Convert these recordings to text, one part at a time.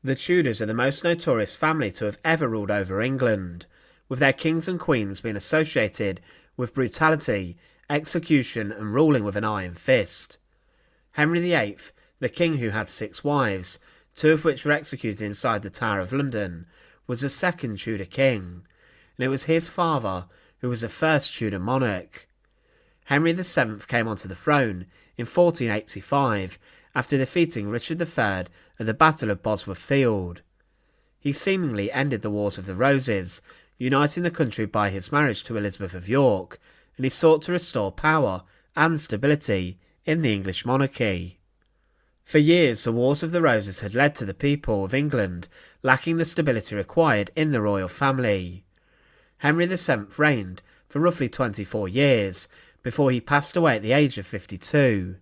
The Tudors are the most notorious family to have ever ruled over England, with their kings and queens being associated with brutality, execution and ruling with an iron fist. Henry VIII, the king who had 6 wives, 2 of which were executed inside the Tower of London, was the second Tudor king, and it was his father who was the first Tudor monarch. Henry VII came onto the throne in 1485 after defeating Richard III at the Battle of Bosworth field. He seemingly ended the Wars of the Roses, uniting the country by his marriage to Elizabeth of York, and he sought to restore power and stability in the English monarchy. For years, the Wars of the Roses had led to the people of England lacking the stability required in the royal family. Henry VII reigned for roughly 24 years before he passed away at the age of 52.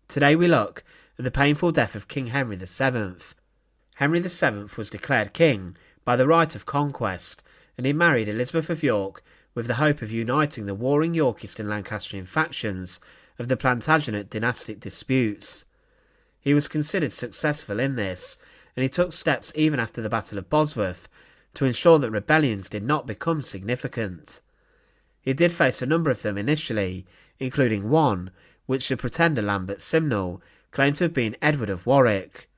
Today we look at the painful death of King Henry VII. Henry VII was declared king by the right of conquest, and he married Elizabeth of York with the hope of uniting the warring Yorkist and Lancastrian factions of the Plantagenet dynastic disputes. He was considered successful in this, and he took steps even after the Battle of Bosworth to ensure that rebellions did not become significant. He did face a number of them initially, including one which the pretender Lambert Simnel claimed to have been Edward of Warwick.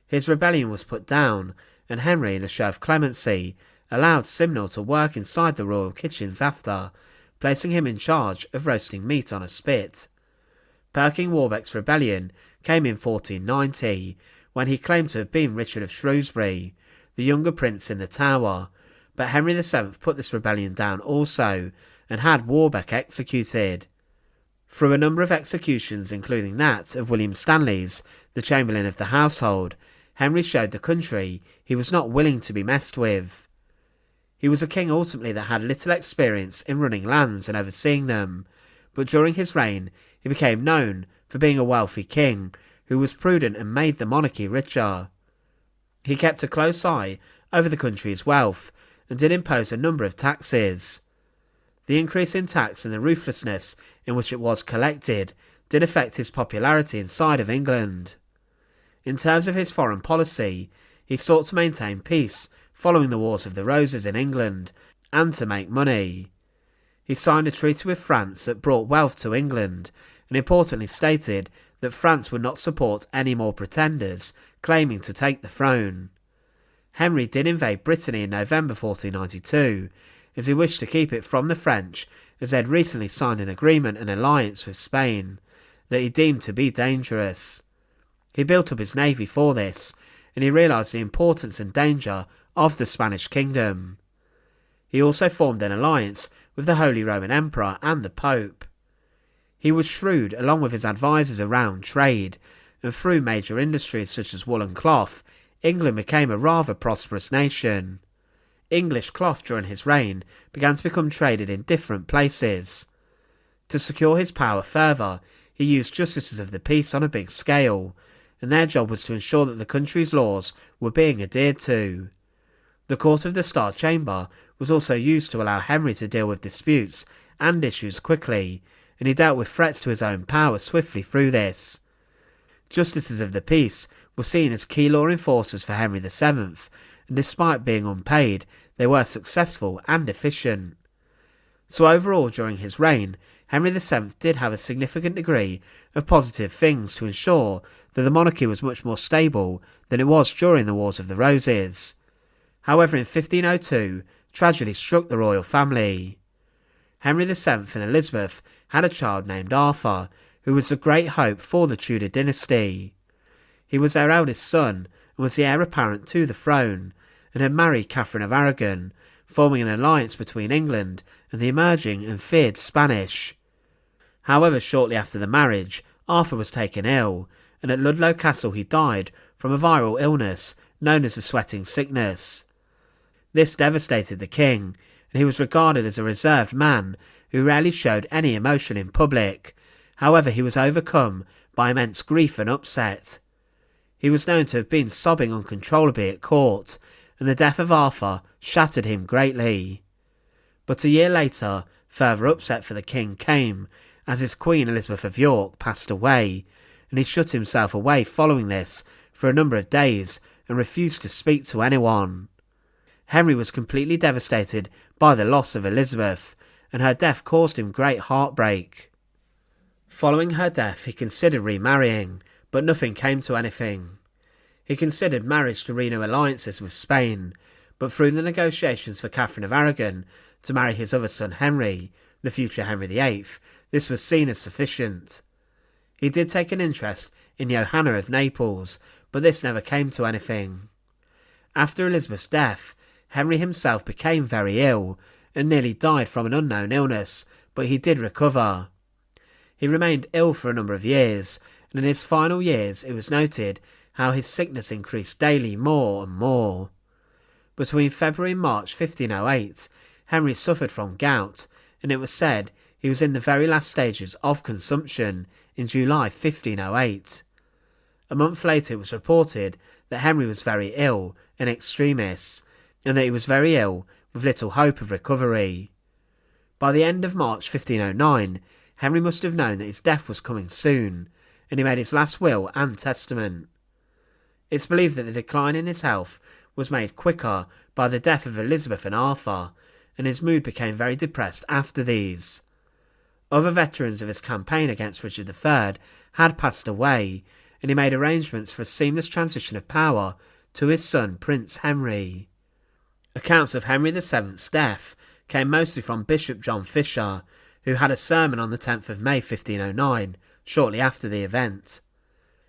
His rebellion was put down, and Henry, in a show of clemency, allowed Simnel to work inside the royal kitchens after, placing him in charge of roasting meat on a spit. Perkin Warbeck's rebellion came in 1490, when he claimed to have been Richard of Shrewsbury, the younger prince in the Tower, but Henry VII put this rebellion down also, and had Warbeck executed. Through a number of executions, including that of William Stanley's, the Chamberlain of the household, Henry showed the country he was not willing to be messed with. He was a king ultimately that had little experience in running lands and overseeing them, but during his reign he became known for being a wealthy king who was prudent and made the monarchy richer. He kept a close eye over the country's wealth and did impose a number of taxes. The increase in tax and the ruthlessness in which it was collected did affect his popularity inside of England. In terms of his foreign policy, he sought to maintain peace following the Wars of the Roses in England and to make money. He signed a treaty with France that brought wealth to England and importantly stated that France would not support any more pretenders claiming to take the throne. Henry did invade Brittany in November 1492, as he wished to keep it from the French, as they had recently signed an agreement and alliance with Spain that he deemed to be dangerous. He built up his navy for this, and he realised the importance and danger of the Spanish kingdom. He also formed an alliance with the Holy Roman Emperor and the Pope. He was shrewd along with his advisors around trade, and through major industries such as wool and cloth, England became a rather prosperous nation. English cloth during his reign began to become traded in different places. To secure his power further, he used justices of the peace on a big scale, and their job was to ensure that the country's laws were being adhered to. The Court of the Star Chamber was also used to allow Henry to deal with disputes and issues quickly, and he dealt with threats to his own power swiftly through this. Justices of the peace were seen as key law enforcers for Henry VII, and despite being unpaid, they were successful and efficient. So overall, during his reign, Henry VII did have a significant degree of positive things to ensure that the monarchy was much more stable than it was during the Wars of the Roses. However, in 1502, tragedy struck the royal family. Henry VII and Elizabeth had a child named Arthur, who was a great hope for the Tudor dynasty. He was their eldest son and was the heir apparent to the throne, and had married Catherine of Aragon, forming an alliance between England and the emerging and feared Spanish. However, shortly after the marriage, Arthur was taken ill, and at Ludlow Castle he died from a viral illness known as the sweating sickness. This devastated the king, and he was regarded as a reserved man who rarely showed any emotion in public. However, he was overcome by immense grief and upset. He was known to have been sobbing uncontrollably at court, and the death of Arthur shattered him greatly. But a year later, further upset for the king came, as his Queen Elizabeth of York passed away, and he shut himself away following this for a number of days and refused to speak to anyone. Henry was completely devastated by the loss of Elizabeth, and her death caused him great heartbreak. Following her death, he considered remarrying, but nothing came to anything. He considered marriage to renew alliances with Spain, but through the negotiations for Catherine of Aragon to marry his other son Henry, the future Henry VIII, this was seen as sufficient. He did take an interest in Johanna of Naples, but this never came to anything. After Elizabeth's death, Henry himself became very ill and nearly died from an unknown illness, but he did recover. He remained ill for a number of years, and in his final years it was noted how his sickness increased daily more and more. Between February and March 1508, Henry suffered from gout, and it was said he was in the very last stages of consumption in July 1508. A month later it was reported that Henry was very ill in extremis, and that he was very ill with little hope of recovery. By the end of March 1509, Henry must have known that his death was coming soon, and he made his last will and testament. It's believed that the decline in his health was made quicker by the death of Elizabeth and Arthur, and his mood became very depressed after these. Other veterans of his campaign against Richard III had passed away, and he made arrangements for a seamless transition of power to his son Prince Henry. Accounts of Henry VII's death came mostly from Bishop John Fisher, who had a sermon on the 10th of May 1509, shortly after the event.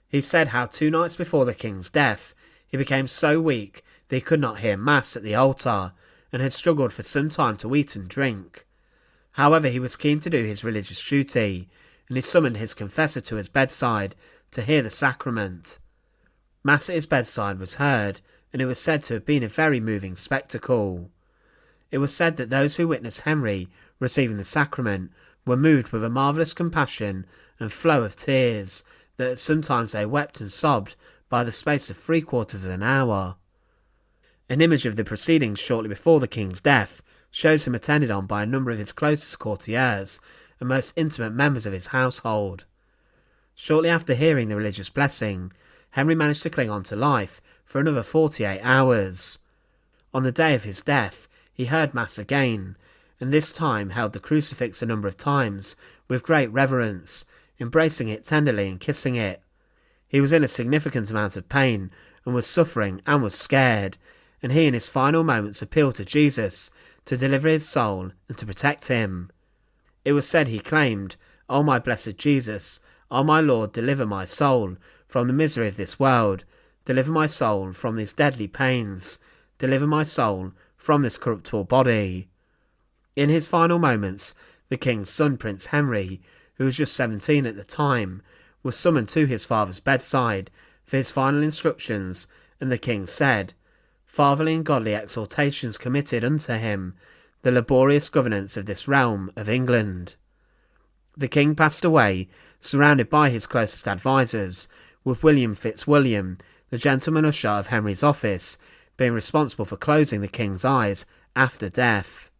He said how 2 nights before the king's death, he became so weak that he could not hear mass at the altar, and had struggled for some time to eat and drink. However, he was keen to do his religious duty, and he summoned his confessor to his bedside to hear the sacrament. Mass at his bedside was heard, and it was said to have been a very moving spectacle. It was said that those who witnessed Henry receiving the sacrament were moved with a marvellous compassion and flow of tears, that sometimes they wept and sobbed by the space of 3/4 of an hour. An image of the proceedings shortly before the king's death shows him attended on by a number of his closest courtiers and most intimate members of his household. Shortly after hearing the religious blessing, Henry managed to cling on to life for another 48 hours. On the day of his death, he heard Mass again, and this time held the crucifix a number of times with great reverence, embracing it tenderly and kissing it. He was in a significant amount of pain and was suffering and was scared, and he in his final moments appealed to Jesus to deliver his soul and to protect him. It was said he claimed, "O my blessed Jesus, O my Lord, deliver my soul from the misery of this world, deliver my soul from these deadly pains, deliver my soul from this corruptible body." In his final moments, the king's son, Prince Henry, who was just 17 at the time, was summoned to his father's bedside for his final instructions, and the king said, "Fatherly and godly exhortations committed unto him, the laborious governance of this realm of England." The king passed away, surrounded by his closest advisers, with William Fitzwilliam, the gentleman usher of Henry's office, being responsible for closing the king's eyes after death.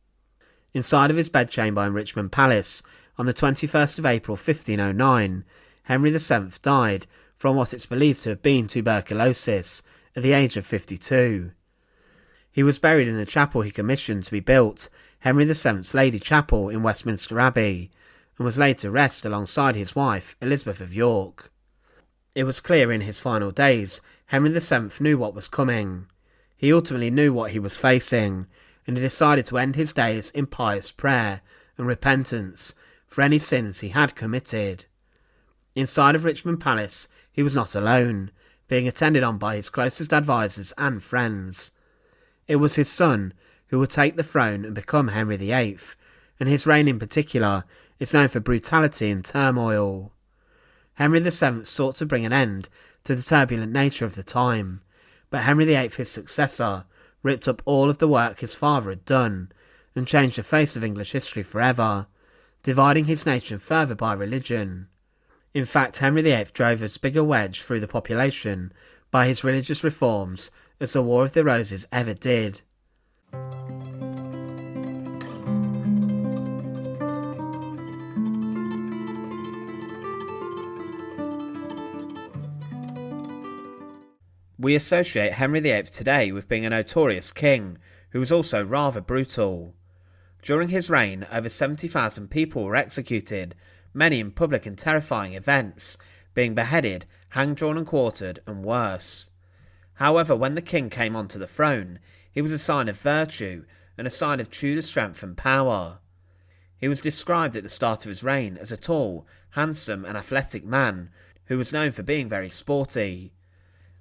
Inside of his bedchamber in Richmond Palace, on the 21st of April 1509, Henry VII died from what it's believed to have been tuberculosis at the age of 52. He was buried in the chapel he commissioned to be built, Henry VII's Lady Chapel in Westminster Abbey, and was laid to rest alongside his wife, Elizabeth of York. It was clear in his final days Henry VII knew what was coming. He ultimately knew what he was facing, and he decided to end his days in pious prayer and repentance for any sins he had committed. Inside of Richmond Palace, he was not alone, being attended on by his closest advisers and friends. It was his son who would take the throne and become Henry VIII, and his reign in particular is known for brutality and turmoil. Henry VII sought to bring an end to the turbulent nature of the time, but Henry VIII, his successor, ripped up all of the work his father had done and changed the face of English history forever, dividing his nation further by religion. In fact, Henry VIII drove as big a wedge through the population by his religious reforms as the War of the Roses ever did. We associate Henry VIII today with being a notorious king, who was also rather brutal. During his reign, over 70,000 people were executed, many in public and terrifying events, being beheaded, hanged, drawn and quartered, and worse. However, when the king came onto the throne, he was a sign of virtue and a sign of Tudor strength and power. He was described at the start of his reign as a tall, handsome and athletic man, who was known for being very sporty.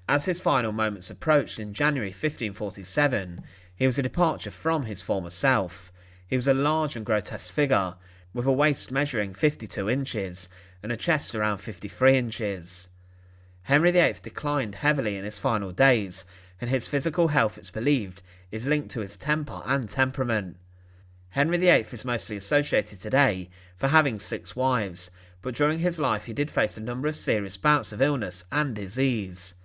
As his final moments approached in January 1547, he was a departure from his former self. He was a large and grotesque figure, with a waist measuring 52 inches and a chest around 53 inches. Henry VIII declined heavily in his final days, and his physical health, it's believed, is linked to his temper and temperament. Henry VIII is mostly associated today for having 6 wives, but during his life he did face a number of serious bouts of illness and disease.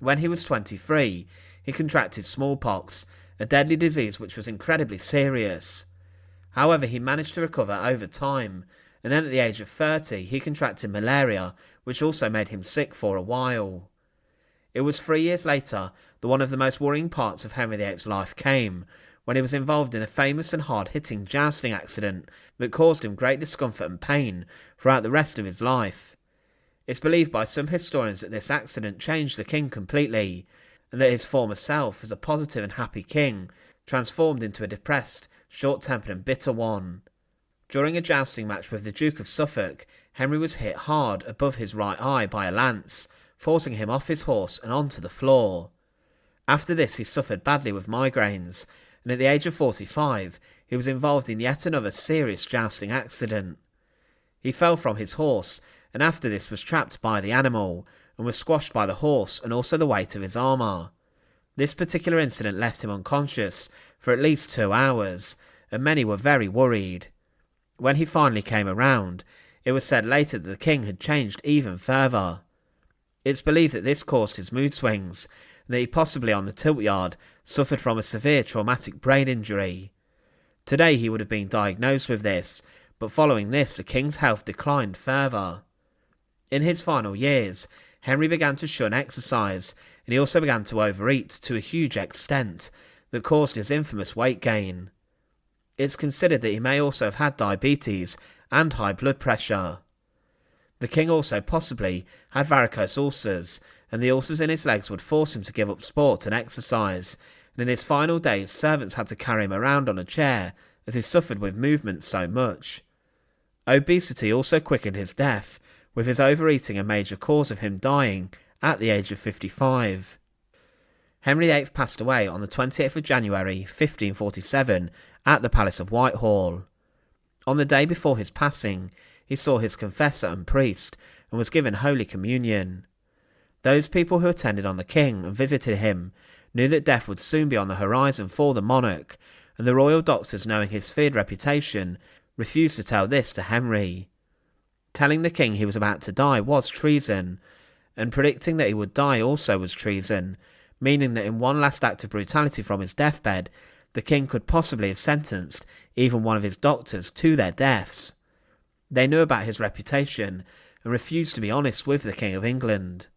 When he was 23, he contracted smallpox, a deadly disease which was incredibly serious. However, he managed to recover over time, and then at the age of 30 he contracted malaria, which also made him sick for a while. It was 3 years later that one of the most worrying parts of Henry VIII's life came, when he was involved in a famous and hard-hitting jousting accident that caused him great discomfort and pain throughout the rest of his life. It's believed by some historians that this accident changed the king completely, and that his former self as a positive and happy king transformed into a depressed, short-tempered and bitter one. During a jousting match with the Duke of Suffolk, Henry was hit hard above his right eye by a lance, forcing him off his horse and onto the floor. After this he suffered badly with migraines, and at the age of 45 he was involved in yet another serious jousting accident. He fell from his horse, and after this was trapped by the animal, and was squashed by the horse and also the weight of his armour. This particular incident left him unconscious for at least 2 hours, and many were very worried. When he finally came around, it was said later that the king had changed even further. It's believed that this caused his mood swings, and that he possibly on the tilt yard suffered from a severe traumatic brain injury. Today he would have been diagnosed with this, but following this the king's health declined further. In his final years, Henry began to shun exercise, and he also began to overeat to a huge extent that caused his infamous weight gain. It's considered that he may also have had diabetes and high blood pressure. The king also possibly had varicose ulcers, and the ulcers in his legs would force him to give up sport and exercise, and in his final days servants had to carry him around on a chair as he suffered with movement so much. Obesity also quickened his death, with his overeating a major cause of him dying at the age of 55. Henry VIII passed away on the 28th of January 1547 at the Palace of Whitehall. On the day before his passing, he saw his confessor and priest and was given Holy Communion. Those people who attended on the king and visited him knew that death would soon be on the horizon for the monarch, and the royal doctors, knowing his feared reputation, refused to tell this to Henry. Telling the king he was about to die was treason, and predicting that he would die also was treason, meaning that in one last act of brutality from his deathbed, the king could possibly have sentenced even one of his doctors to their deaths. They knew about his reputation and refused to be honest with the King of England.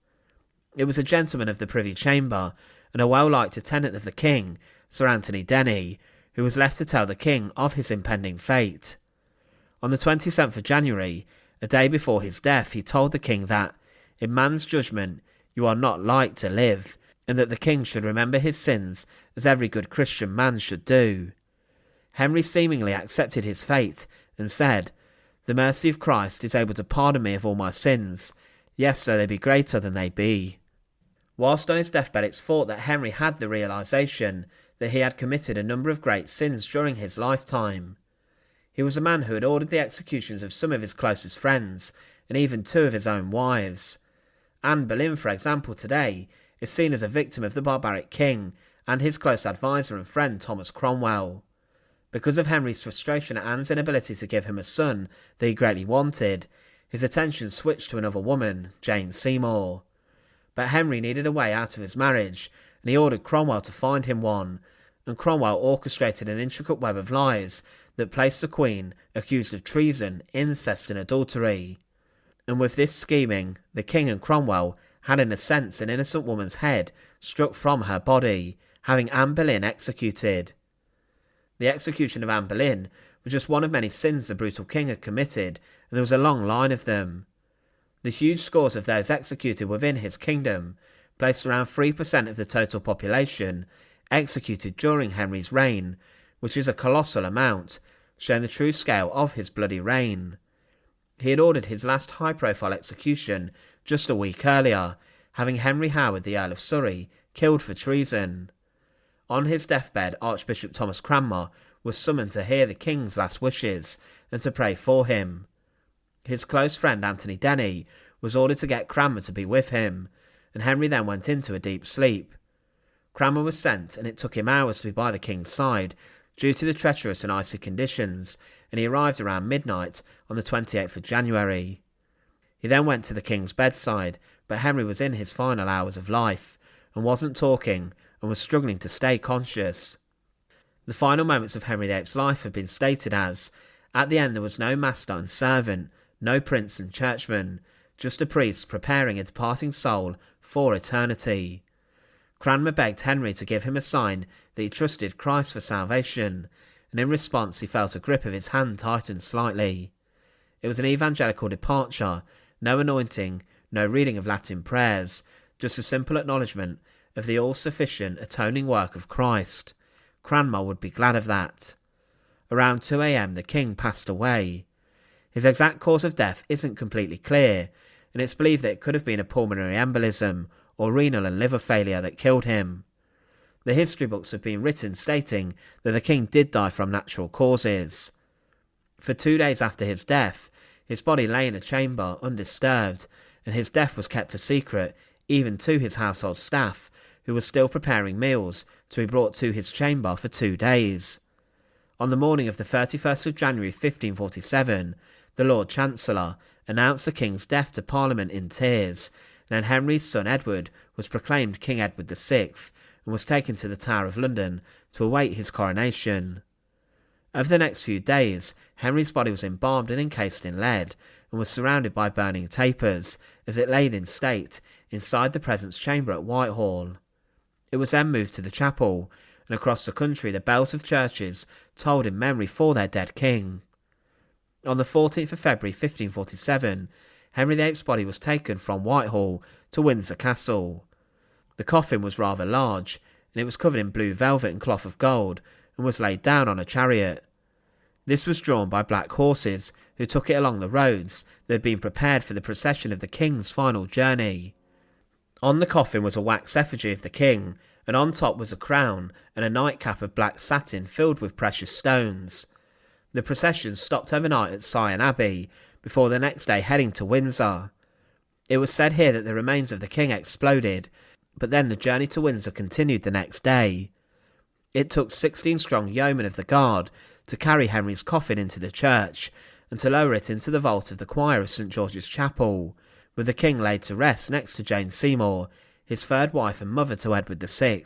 It was a gentleman of the Privy Chamber and a well-liked attendant of the king, Sir Anthony Denny, who was left to tell the king of his impending fate. On the 27th of January, a day before his death, he told the king that, in man's judgment, you are not like to live, and that the king should remember his sins as every good Christian man should do. Henry seemingly accepted his fate and said, "The mercy of Christ is able to pardon me of all my sins, yes, though they be greater than they be." Whilst on his deathbed, it's thought that Henry had the realisation that he had committed a number of great sins during his lifetime. He was a man who had ordered the executions of some of his closest friends, and even 2 of his own wives. Anne Boleyn, for example, today, is seen as a victim of the barbaric king and his close advisor and friend Thomas Cromwell. Because of Henry's frustration at Anne's inability to give him a son that he greatly wanted, his attention switched to another woman, Jane Seymour. But Henry needed a way out of his marriage, and he ordered Cromwell to find him one, and Cromwell orchestrated an intricate web of lies that placed the Queen accused of treason, incest and adultery. And with this scheming, the King and Cromwell had in a sense an innocent woman's head struck from her body, having Anne Boleyn executed. The execution of Anne Boleyn was just one of many sins the brutal king had committed, and there was a long line of them. The huge scores of those executed within his kingdom placed around 3% of the total population executed during Henry's reign, which is a colossal amount, showing the true scale of his bloody reign. He had ordered his last high-profile execution just a week earlier, having Henry Howard, the Earl of Surrey, killed for treason. On his deathbed, Archbishop Thomas Cranmer was summoned to hear the king's last wishes and to pray for him. His close friend Anthony Denny was ordered to get Cranmer to be with him, and Henry then went into a deep sleep. Cranmer was sent, and it took him hours to be by the king's side due to the treacherous and icy conditions, and he arrived around midnight on the 28th of January. He then went to the king's bedside, but Henry was in his final hours of life, and wasn't talking, and was struggling to stay conscious. The final moments of Henry VIII's life have been stated as, at the end there was no master and servant, no prince and churchman, just a priest preparing a departing soul for eternity. Cranmer begged Henry to give him a sign that he trusted Christ for salvation, and in response he felt a grip of his hand tighten slightly. It was an evangelical departure, no anointing, no reading of Latin prayers, just a simple acknowledgement of the all-sufficient atoning work of Christ. Cranmer would be glad of that. Around 2 a.m. the king passed away. His exact cause of death isn't completely clear, and it's believed that it could have been a pulmonary embolism or renal and liver failure that killed him. The history books have been written stating that the king did die from natural causes. For 2 days after his death, his body lay in a chamber undisturbed, and his death was kept a secret even to his household staff, who were still preparing meals to be brought to his chamber for 2 days. On the morning of the 31st of January 1547, the Lord Chancellor announced the king's death to Parliament in tears, and then Henry's son Edward was proclaimed King Edward VI and was taken to the Tower of London to await his coronation. Over the next few days, Henry's body was embalmed and encased in lead, and was surrounded by burning tapers as it laid in state inside the presence chamber at Whitehall. It was then moved to the chapel, and across the country the bells of churches tolled in memory for their dead king. On the 14th of February 1547, Henry VIII's body was taken from Whitehall to Windsor Castle. The coffin was rather large, and it was covered in blue velvet and cloth of gold, and was laid down on a chariot. This was drawn by black horses, who took it along the roads that had been prepared for the procession of the king's final journey. On the coffin was a wax effigy of the king, and on top was a crown and a nightcap of black satin filled with precious stones. The procession stopped overnight at Sion Abbey, before the next day heading to Windsor. It was said here that the remains of the king exploded, but then the journey to Windsor continued the next day. It took 16 strong yeomen of the guard to carry Henry's coffin into the church, and to lower it into the vault of the choir of St George's Chapel, with the king laid to rest next to Jane Seymour, his third wife and mother to Edward VI.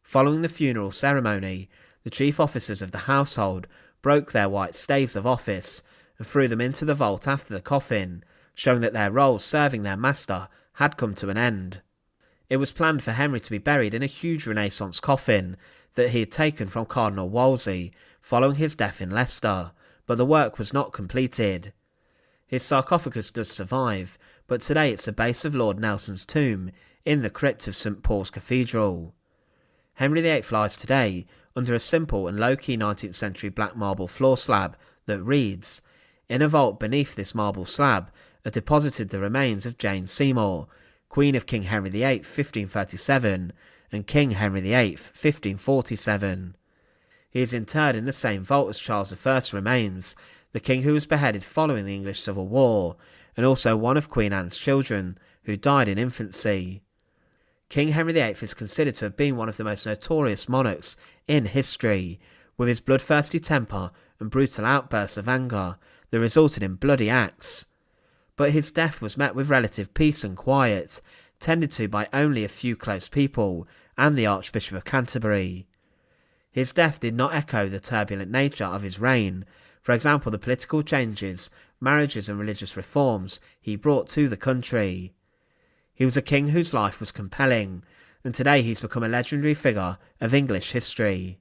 Following the funeral ceremony, the chief officers of the household broke their white staves of office and threw them into the vault after the coffin, showing that their roles serving their master had come to an end. It was planned for Henry to be buried in a huge Renaissance coffin that he had taken from Cardinal Wolsey following his death in Leicester, but the work was not completed. His sarcophagus does survive, but today it's the base of Lord Nelson's tomb in the crypt of St Paul's Cathedral. Henry VIII lies today under a simple and low-key 19th century black marble floor slab that reads, "In a vault beneath this marble slab are deposited the remains of Jane Seymour, Queen of King Henry VIII 1537 and King Henry VIII 1547. He is interred in the same vault as Charles I remains, the king who was beheaded following the English Civil War, and also one of Queen Anne's children, who died in infancy. King Henry VIII is considered to have been one of the most notorious monarchs in history, with his bloodthirsty temper and brutal outbursts of anger that resulted in bloody acts. But his death was met with relative peace and quiet, tended to by only a few close people and the Archbishop of Canterbury. His death did not echo the turbulent nature of his reign, for example the political changes, marriages and religious reforms he brought to the country. He was a king whose life was compelling, and today he's become a legendary figure of English history.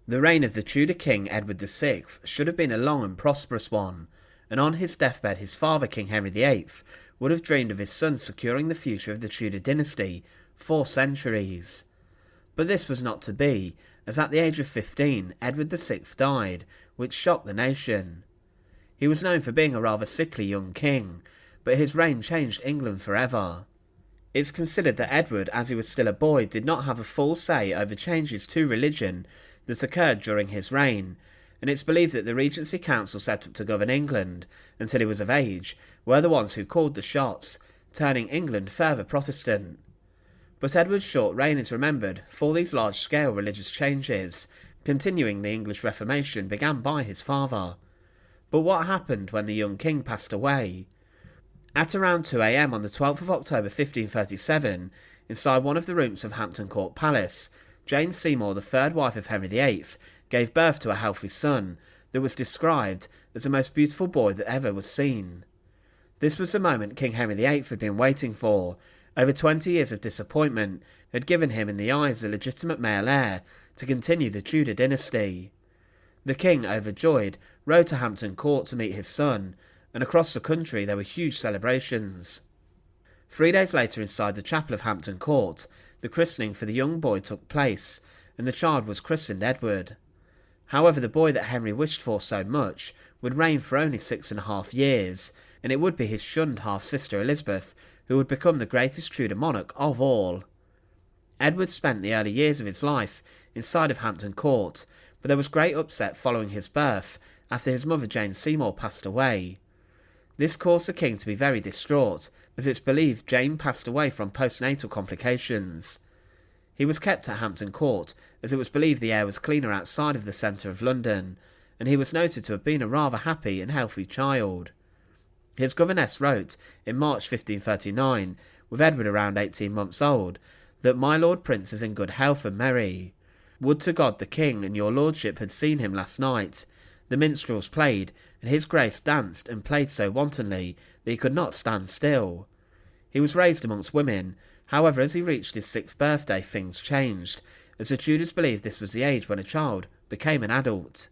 The reign of the Tudor King Edward VI should have been a long and prosperous one, and on his deathbed his father King Henry VIII would have dreamed of his son securing the future of the Tudor dynasty for centuries. But this was not to be, as at the age of 15 Edward VI died, which shocked the nation. He was known for being a rather sickly young king, but his reign changed England forever. It's considered that Edward, as he was still a boy, did not have a full say over changes to religion that occurred during his reign, and it's believed that the Regency Council set up to govern England until he was of age were the ones who called the shots, turning England further Protestant. But Edward's short reign is remembered for these large-scale religious changes, continuing the English Reformation began by his father. But what happened when the young king passed away? At around 2 a.m. on the 12th of October 1537, inside one of the rooms of Hampton Court Palace, Jane Seymour, the third wife of Henry VIII, gave birth to a healthy son that was described as the most beautiful boy that ever was seen. This was the moment King Henry VIII had been waiting for. Over 20 years of disappointment had given him in the eyes a legitimate male heir to continue the Tudor dynasty. The king, overjoyed, rode to Hampton Court to meet his son, and across the country there were huge celebrations. 3 days later, inside the chapel of Hampton Court, the christening for the young boy took place, and the child was christened Edward. However, the boy that Henry wished for so much would reign for only 6.5 years, and it would be his shunned half-sister Elizabeth who would become the greatest Tudor monarch of all. Edward spent the early years of his life inside of Hampton Court, but there was great upset following his birth after his mother Jane Seymour passed away. This caused the king to be very distraught, as it's believed Jane passed away from postnatal complications. He was kept at Hampton Court, as it was believed the air was cleaner outside of the centre of London, and he was noted to have been a rather happy and healthy child. His governess wrote, in March 1539, with Edward around 18 months old, that my Lord Prince is in good health and merry. Would to God the King and your Lordship had seen him last night. The minstrels played, and his Grace danced and played so wantonly that he could not stand still. He was raised amongst women. However, as he reached his 6th birthday, things changed, as the Tudors believed this was the age when a child became an adult.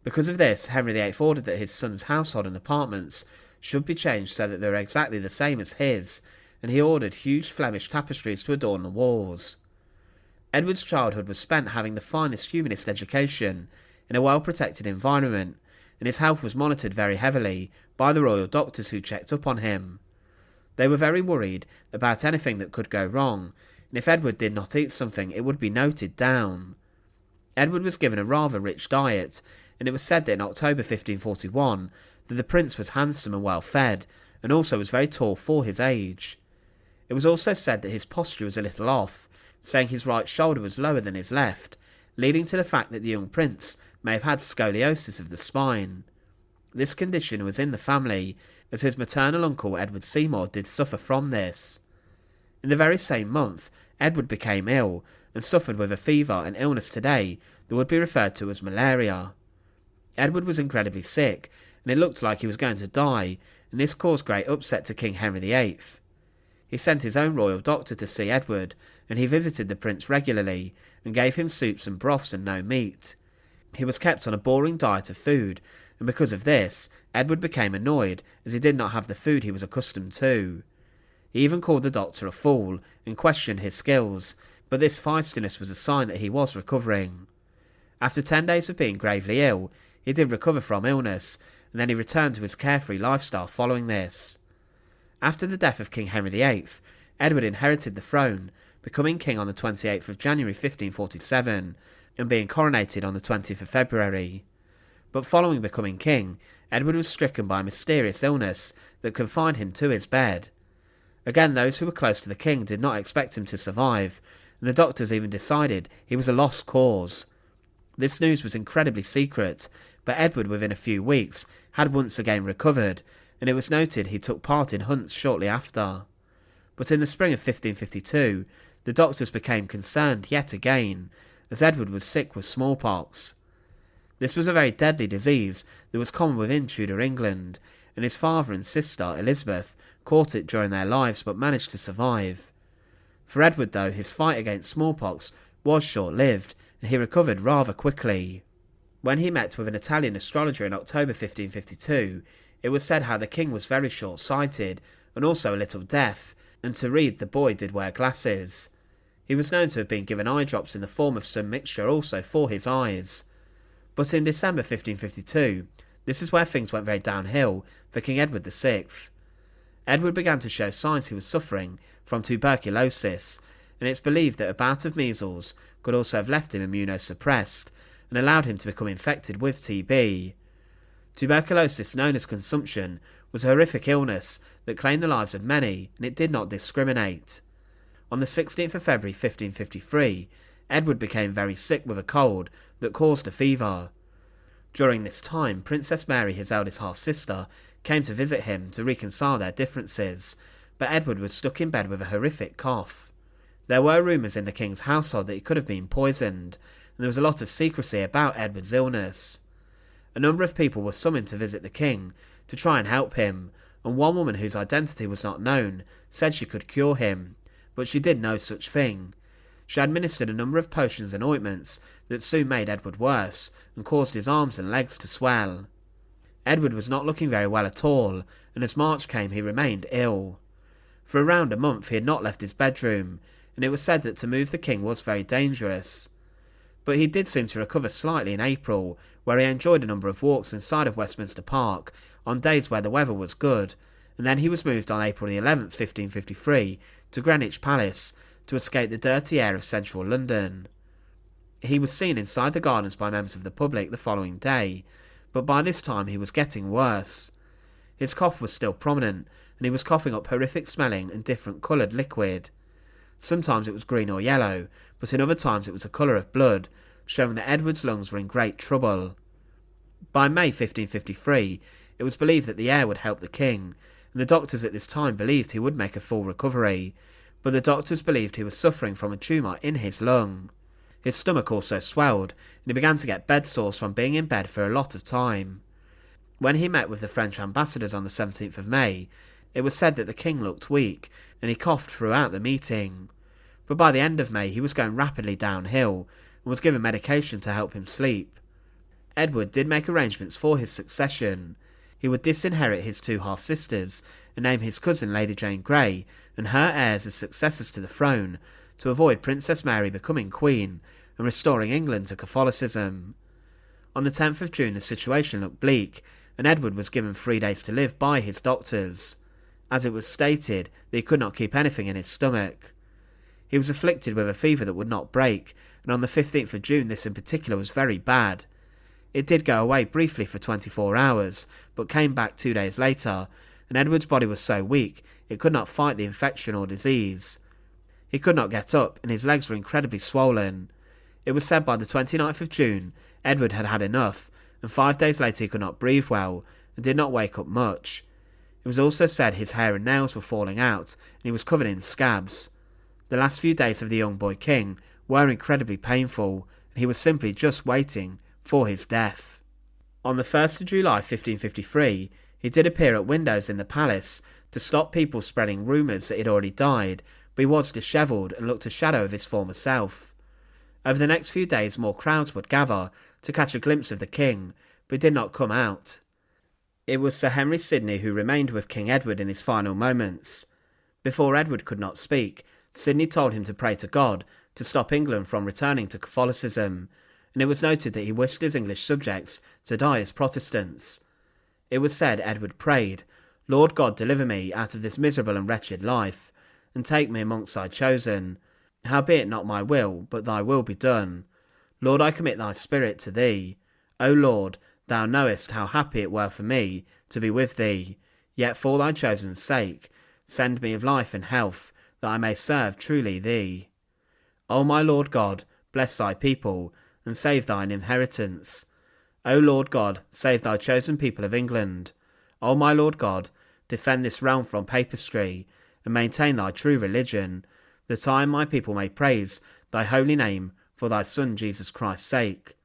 Because of this, Henry VIII ordered that his son's household and apartments should be changed so that they were exactly the same as his, and he ordered huge Flemish tapestries to adorn the walls. Edward's childhood was spent having the finest humanist education in a well-protected environment, and his health was monitored very heavily by the royal doctors who checked up on him. They were very worried about anything that could go wrong, and if Edward did not eat something, it would be noted down. Edward was given a rather rich diet, and it was said that in October 1541 that the prince was handsome and well fed, and also was very tall for his age. It was also said that his posture was a little off, saying his right shoulder was lower than his left, leading to the fact that the young prince may have had scoliosis of the spine. This condition was in the family, as his maternal uncle Edward Seymour did suffer from this. In the very same month, Edward became ill, and suffered with a fever and illness today that would be referred to as malaria. Edward was incredibly sick, and it looked like he was going to die, and this caused great upset to King Henry VIII. He sent his own royal doctor to see Edward, and he visited the prince regularly, and gave him soups and broths and no meat. He was kept on a boring diet of food, and because of this, Edward became annoyed, as he did not have the food he was accustomed to. He even called the doctor a fool, and questioned his skills, but this feistiness was a sign that he was recovering. After 10 days of being gravely ill, he did recover from illness, and then he returned to his carefree lifestyle following this. After the death of King Henry VIII, Edward inherited the throne, becoming king on the 28th of January 1547, and being coronated on the 20th of February. But following becoming king, Edward was stricken by a mysterious illness that confined him to his bed. Again, those who were close to the king did not expect him to survive, and the doctors even decided he was a lost cause. This news was incredibly secret, but Edward within a few weeks had once again recovered, and it was noted he took part in hunts shortly after. But in the spring of 1552, the doctors became concerned yet again, as Edward was sick with smallpox. This was a very deadly disease that was common within Tudor England, and his father and sister, Elizabeth, caught it during their lives but managed to survive. For Edward, though, his fight against smallpox was short-lived, and he recovered rather quickly. When he met with an Italian astrologer in October 1552, it was said how the king was very short-sighted and also a little deaf, and to read the boy did wear glasses. He was known to have been given eye drops in the form of some mixture also for his eyes. But in December 1552, this is where things went very downhill for King Edward VI. Edward began to show signs he was suffering from tuberculosis, and it's believed that a bout of measles could also have left him immunosuppressed and allowed him to become infected with TB. Tuberculosis, known as consumption, was a horrific illness that claimed the lives of many, and it did not discriminate. On the 16th of February 1553, Edward became very sick with a cold that caused a fever. During this time, Princess Mary, his eldest half-sister, came to visit him to reconcile their differences, but Edward was stuck in bed with a horrific cough. There were rumours in the king's household that he could have been poisoned, and there was a lot of secrecy about Edward's illness. A number of people were summoned to visit the king to try and help him, and one woman whose identity was not known said she could cure him, but she did no such thing. She administered a number of potions and ointments that soon made Edward worse and caused his arms and legs to swell. Edward was not looking very well at all, and as March came he remained ill. For around a month he had not left his bedroom, and it was said that to move the king was very dangerous. But he did seem to recover slightly in April, where he enjoyed a number of walks inside of Westminster Park on days where the weather was good, and then he was moved on April the 11th, 1553, to Greenwich Palace to escape the dirty air of central London. He was seen inside the gardens by members of the public the following day, but by this time he was getting worse. His cough was still prominent, and he was coughing up horrific smelling and different coloured liquid. Sometimes it was green or yellow, but in other times it was the colour of blood, showing that Edward's lungs were in great trouble. By May 1553, it was believed that the air would help the king, and the doctors at this time believed he would make a full recovery, but the doctors believed he was suffering from a tumour in his lung. His stomach also swelled, and he began to get bed sores from being in bed for a lot of time. When he met with the French ambassadors on the 17th of May, it was said that the king looked weak, and he coughed throughout the meeting. But by the end of May he was going rapidly downhill, and was given medication to help him sleep. Edward did make arrangements for his succession. He would disinherit his two half-sisters, and name his cousin Lady Jane Grey and her heirs as successors to the throne, to avoid Princess Mary becoming queen and restoring England to Catholicism. On the 10th of June the situation looked bleak, and Edward was given 3 days to live by his doctors, as it was stated that he could not keep anything in his stomach. He was afflicted with a fever that would not break, and on the 15th of June this in particular was very bad. It did go away briefly for 24 hours, but came back 2 days later, and Edward's body was so weak it could not fight the infection or disease. He could not get up, and his legs were incredibly swollen. It was said by the 29th of June Edward had had enough, and 5 days later he could not breathe well, and did not wake up much. It was also said his hair and nails were falling out, and he was covered in scabs. The last few days of the young boy king were incredibly painful, and he was simply just waiting for his death. On the 1st of July 1553, he did appear at windows in the palace to stop people spreading rumours that he had already died, but he was dishevelled and looked a shadow of his former self. Over the next few days more crowds would gather to catch a glimpse of the king, but he did not come out. It was Sir Henry VIII who remained with King Edward in his final moments. Before Edward could not speak, Sidney told him to pray to God to stop England from returning to Catholicism, and it was noted that he wished his English subjects to die as Protestants. It was said Edward prayed, "Lord God, deliver me out of this miserable and wretched life, and take me amongst thy chosen. Howbeit not my will, but thy will be done. Lord, I commit thy spirit to thee. O Lord, thou knowest how happy it were for me to be with thee. Yet for thy chosen's sake, send me of life and health, that I may serve truly thee. O my Lord God, bless thy people, and save thine inheritance. O Lord God, save thy chosen people of England. O my Lord God, defend this realm from papistry, and maintain thy true religion, that I and my people may praise thy holy name for thy Son Jesus Christ's sake.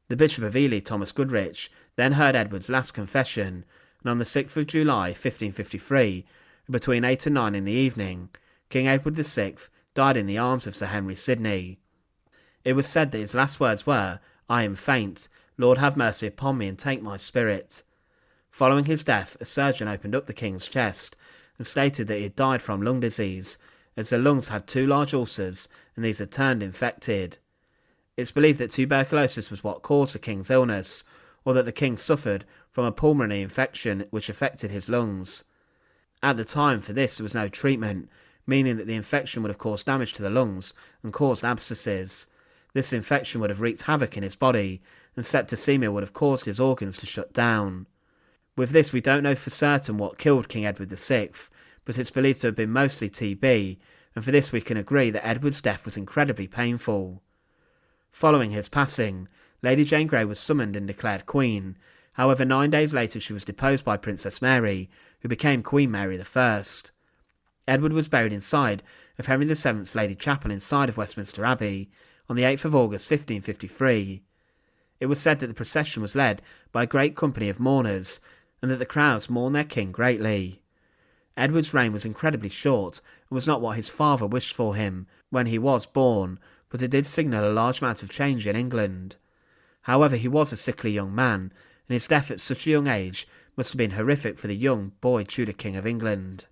The Bishop of Ely, Thomas Goodrich, then heard Edward's last confession, and on the 6th of July 1553, between 8 and 9 in the evening, King Edward VI died in the arms of Sir Henry Sidney. It was said that his last words were, "I am faint, Lord have mercy upon me and take my spirit." Following his death, a surgeon opened up the king's chest and stated that he had died from lung disease, as the lungs had 2 large ulcers and these had turned infected. It's believed that tuberculosis was what caused the king's illness, or that the king suffered from a pulmonary infection which affected his lungs. At the time for this there was no treatment, meaning that the infection would have caused damage to the lungs and caused abscesses. This infection would have wreaked havoc in his body, and septicemia would have caused his organs to shut down. With this we don't know for certain what killed King Edward VI, but it's believed to have been mostly TB, and for this we can agree that Edward's death was incredibly painful. Following his passing, Lady Jane Grey was summoned and declared Queen. However, 9 days later she was deposed by Princess Mary, who became Queen Mary I. Edward was buried inside of Henry VII's Lady Chapel inside of Westminster Abbey on the 8th of August 1553. It was said that the procession was led by a great company of mourners, and that the crowds mourned their king greatly. Edward's reign was incredibly short, and was not what his father wished for him when he was born, but it did signal a large amount of change in England. However, he was a sickly young man, and his death at such a young age must have been horrific for the young boy Tudor King of England.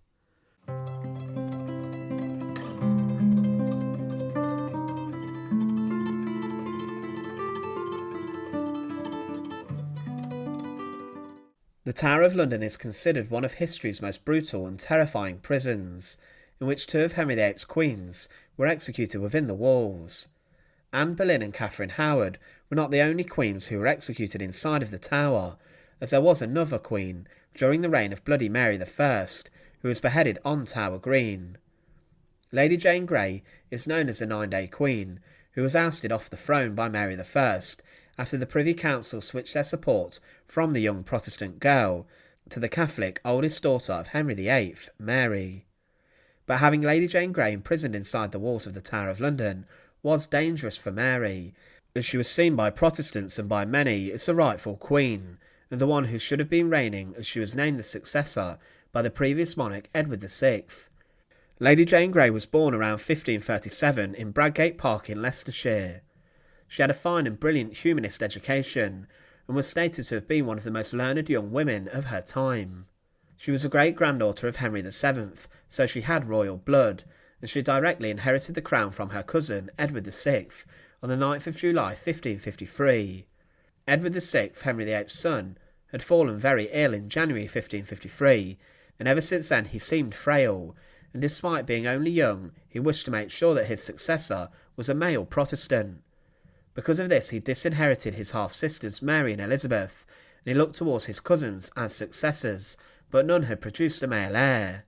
The Tower of London is considered one of history's most brutal and terrifying prisons, in which 2 of Henry VIII's queens were executed within the walls. Anne Boleyn and Catherine Howard were not the only queens who were executed inside of the tower, as there was another queen during the reign of Bloody Mary I, who was beheaded on Tower Green. Lady Jane Grey is known as the 9-Day Queen, who was ousted off the throne by Mary I after the Privy Council switched their support from the young Protestant girl to the Catholic oldest daughter of Henry VIII, Mary. But having Lady Jane Grey imprisoned inside the walls of the Tower of London was dangerous for Mary, as she was seen by Protestants and by many as the rightful queen, and the one who should have been reigning, as she was named the successor by the previous monarch Edward VI. Lady Jane Grey was born around 1537 in Bradgate Park in Leicestershire. She had a fine and brilliant humanist education, and was stated to have been one of the most learned young women of her time. She was a great-granddaughter of Henry VII, so she had royal blood, and she directly inherited the crown from her cousin Edward VI on the 9th of July 1553. Edward VI, Henry VIII's son, had fallen very ill in January 1553, and ever since then he seemed frail, and despite being only young, he wished to make sure that his successor was a male Protestant. Because of this, he disinherited his half-sisters Mary and Elizabeth, and he looked towards his cousins as successors, but none had produced a male heir.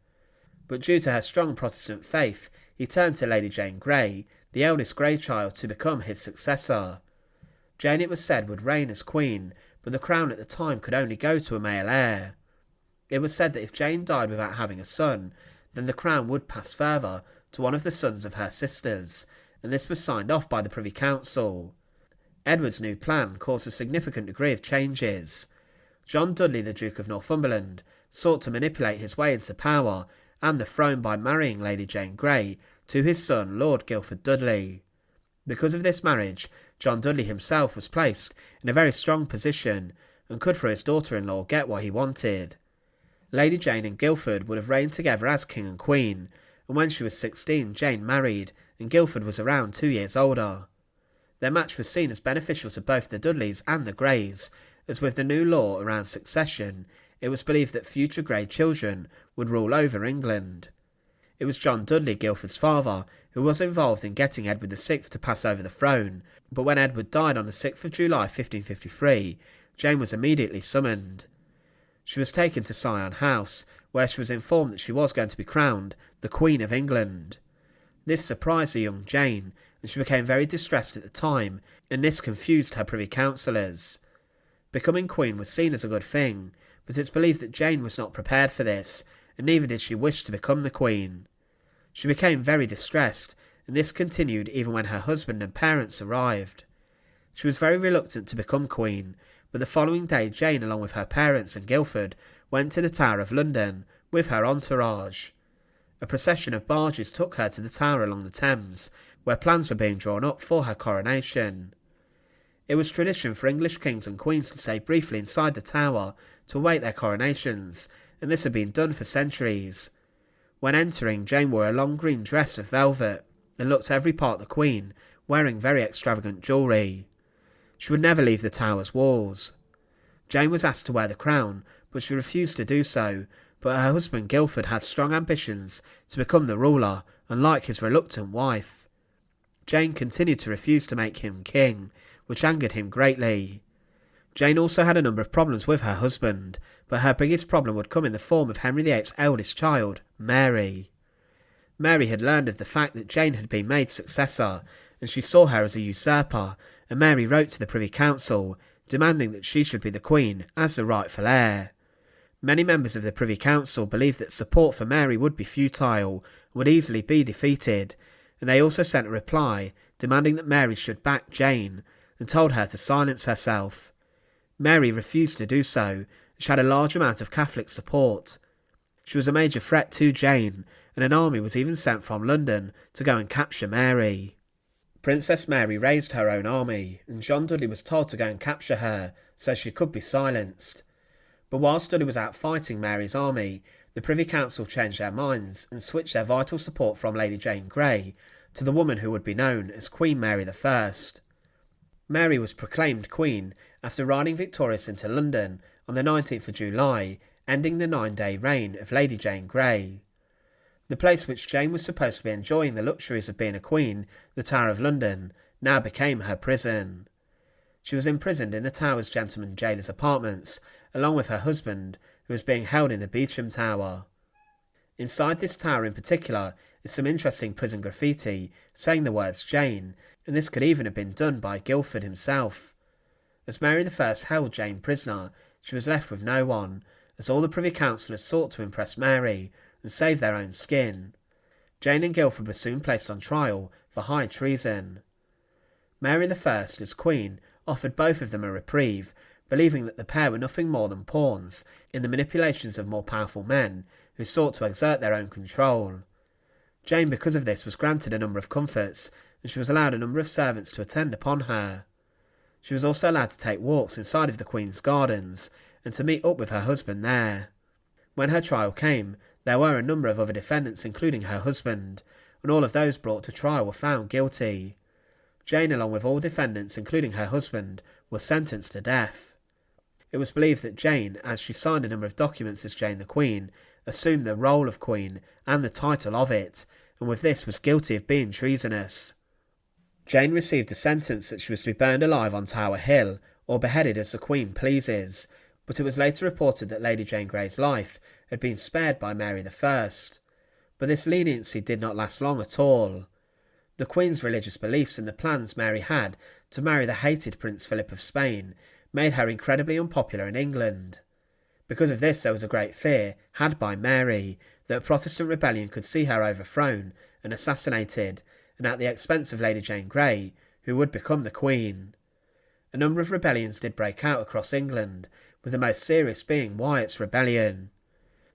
But due to her strong Protestant faith, he turned to Lady Jane Grey, the eldest Grey child, to become his successor. Jane, it was said, would reign as queen, but the crown at the time could only go to a male heir. It was said that if Jane died without having a son, then the crown would pass further to one of the sons of her sisters, and this was signed off by the Privy Council. Edward's new plan caused a significant degree of changes. John Dudley, the Duke of Northumberland, sought to manipulate his way into power and the throne by marrying Lady Jane Grey to his son Lord Guilford Dudley. Because of this marriage, John Dudley himself was placed in a very strong position and could for his daughter-in-law get what he wanted. Lady Jane and Guilford would have reigned together as king and queen, and when she was 16 Jane married and Guilford was around 2 years older. Their match was seen as beneficial to both the Dudleys and the Greys, as with the new law around succession, it was believed that future Grey children would rule over England. It was John Dudley, Guilford's father, who was involved in getting Edward VI to pass over the throne, but when Edward died on the 6th of July 1553, Jane was immediately summoned. She was taken to Sion House, where she was informed that she was going to be crowned the Queen of England. This surprised the young Jane, and she became very distressed at the time, and this confused her privy councillors. Becoming queen was seen as a good thing, but it's believed that Jane was not prepared for this, and neither did she wish to become the queen. She became very distressed, and this continued even when her husband and parents arrived. She was very reluctant to become queen, but the following day Jane, along with her parents and Guilford, went to the Tower of London with her entourage. A procession of barges took her to the tower along the Thames, where plans were being drawn up for her coronation. It was tradition for English kings and queens to stay briefly inside the tower to await their coronations, and this had been done for centuries. When entering, Jane wore a long green dress of velvet and looked every part the queen, wearing very extravagant jewellery. She would never leave the tower's walls. Jane was asked to wear the crown, but she refused to do so, but her husband Guilford had strong ambitions to become the ruler, unlike his reluctant wife. Jane continued to refuse to make him king, which angered him greatly. Jane also had a number of problems with her husband, but her biggest problem would come in the form of Henry VIII's eldest child, Mary. Mary had learned of the fact that Jane had been made successor, and she saw her as a usurper, and Mary wrote to the Privy Council, demanding that she should be the Queen as the rightful heir. Many members of the Privy Council believed that support for Mary would be futile and would easily be defeated, and they also sent a reply demanding that Mary should back Jane, and told her to silence herself. Mary refused to do so, and she had a large amount of Catholic support. She was a major threat to Jane, and an army was even sent from London to go and capture Mary. Princess Mary raised her own army, and John Dudley was told to go and capture her, so she could be silenced. But whilst Dudley was out fighting Mary's army, the Privy Council changed their minds and switched their vital support from Lady Jane Grey to the woman who would be known as Queen Mary I. Mary was proclaimed Queen after riding victorious into London on the 19th of July, ending the 9-day reign of Lady Jane Grey. The place which Jane was supposed to be enjoying the luxuries of being a queen, the Tower of London, now became her prison. She was imprisoned in the Tower's gentleman jailer's apartments, along with her husband, who was being held in the Beauchamp Tower. Inside this tower in particular is some interesting prison graffiti saying the words Jane, and this could even have been done by Guilford himself. As Mary I held Jane prisoner, she was left with no one, as all the Privy Councillors sought to impress Mary and save their own skin. Jane and Guilford were soon placed on trial for high treason. Mary I, as Queen, offered both of them a reprieve, believing that the pair were nothing more than pawns in the manipulations of more powerful men who sought to exert their own control. Jane, because of this, was granted a number of comforts, and she was allowed a number of servants to attend upon her. She was also allowed to take walks inside of the Queen's gardens, and to meet up with her husband there. When her trial came, there were a number of other defendants, including her husband, and all of those brought to trial were found guilty. Jane, along with all defendants, including her husband, was sentenced to death. It was believed that Jane, as she signed a number of documents as Jane the Queen, assumed the role of Queen and the title of it, and with this was guilty of being treasonous. Jane received a sentence that she was to be burned alive on Tower Hill, or beheaded as the Queen pleases, but it was later reported that Lady Jane Grey's life had been spared by Mary I. But this leniency did not last long at all. The Queen's religious beliefs and the plans Mary had to marry the hated Prince Philip of Spain made her incredibly unpopular in England. Because of this, there was a great fear, had by Mary, that a Protestant rebellion could see her overthrown and assassinated, and at the expense of Lady Jane Grey, who would become the Queen. A number of rebellions did break out across England, with the most serious being Wyatt's rebellion.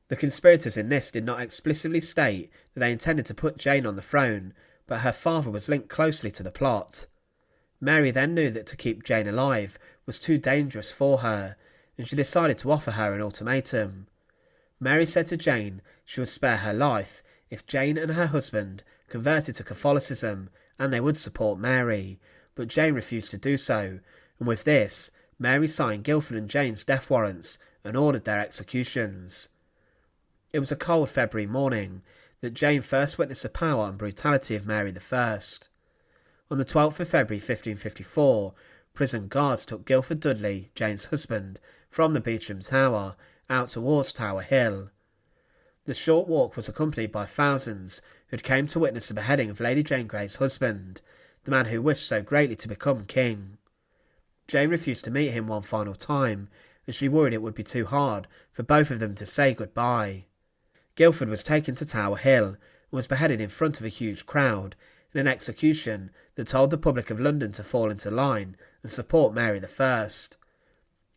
The conspirators in this did not explicitly state that they intended to put Jane on the throne, but her father was linked closely to the plot. Mary then knew that to keep Jane alive was too dangerous for her, and she decided to offer her an ultimatum. Mary said to Jane she would spare her life if Jane and her husband converted to Catholicism, and they would support Mary, but Jane refused to do so, and with this, Mary signed Guilford and Jane's death warrants and ordered their executions. It was a cold February morning that Jane first witnessed the power and brutality of Mary I. On the 12th of February 1554, prison guards took Guilford Dudley, Jane's husband, from the Beauchamp Tower out towards Tower Hill. The short walk was accompanied by thousands who had came to witness the beheading of Lady Jane Grey's husband, the man who wished so greatly to become king. Jane refused to meet him one final time, and she worried it would be too hard for both of them to say goodbye. Guilford was taken to Tower Hill and was beheaded in front of a huge crowd in an execution that told the public of London to fall into line and support Mary I.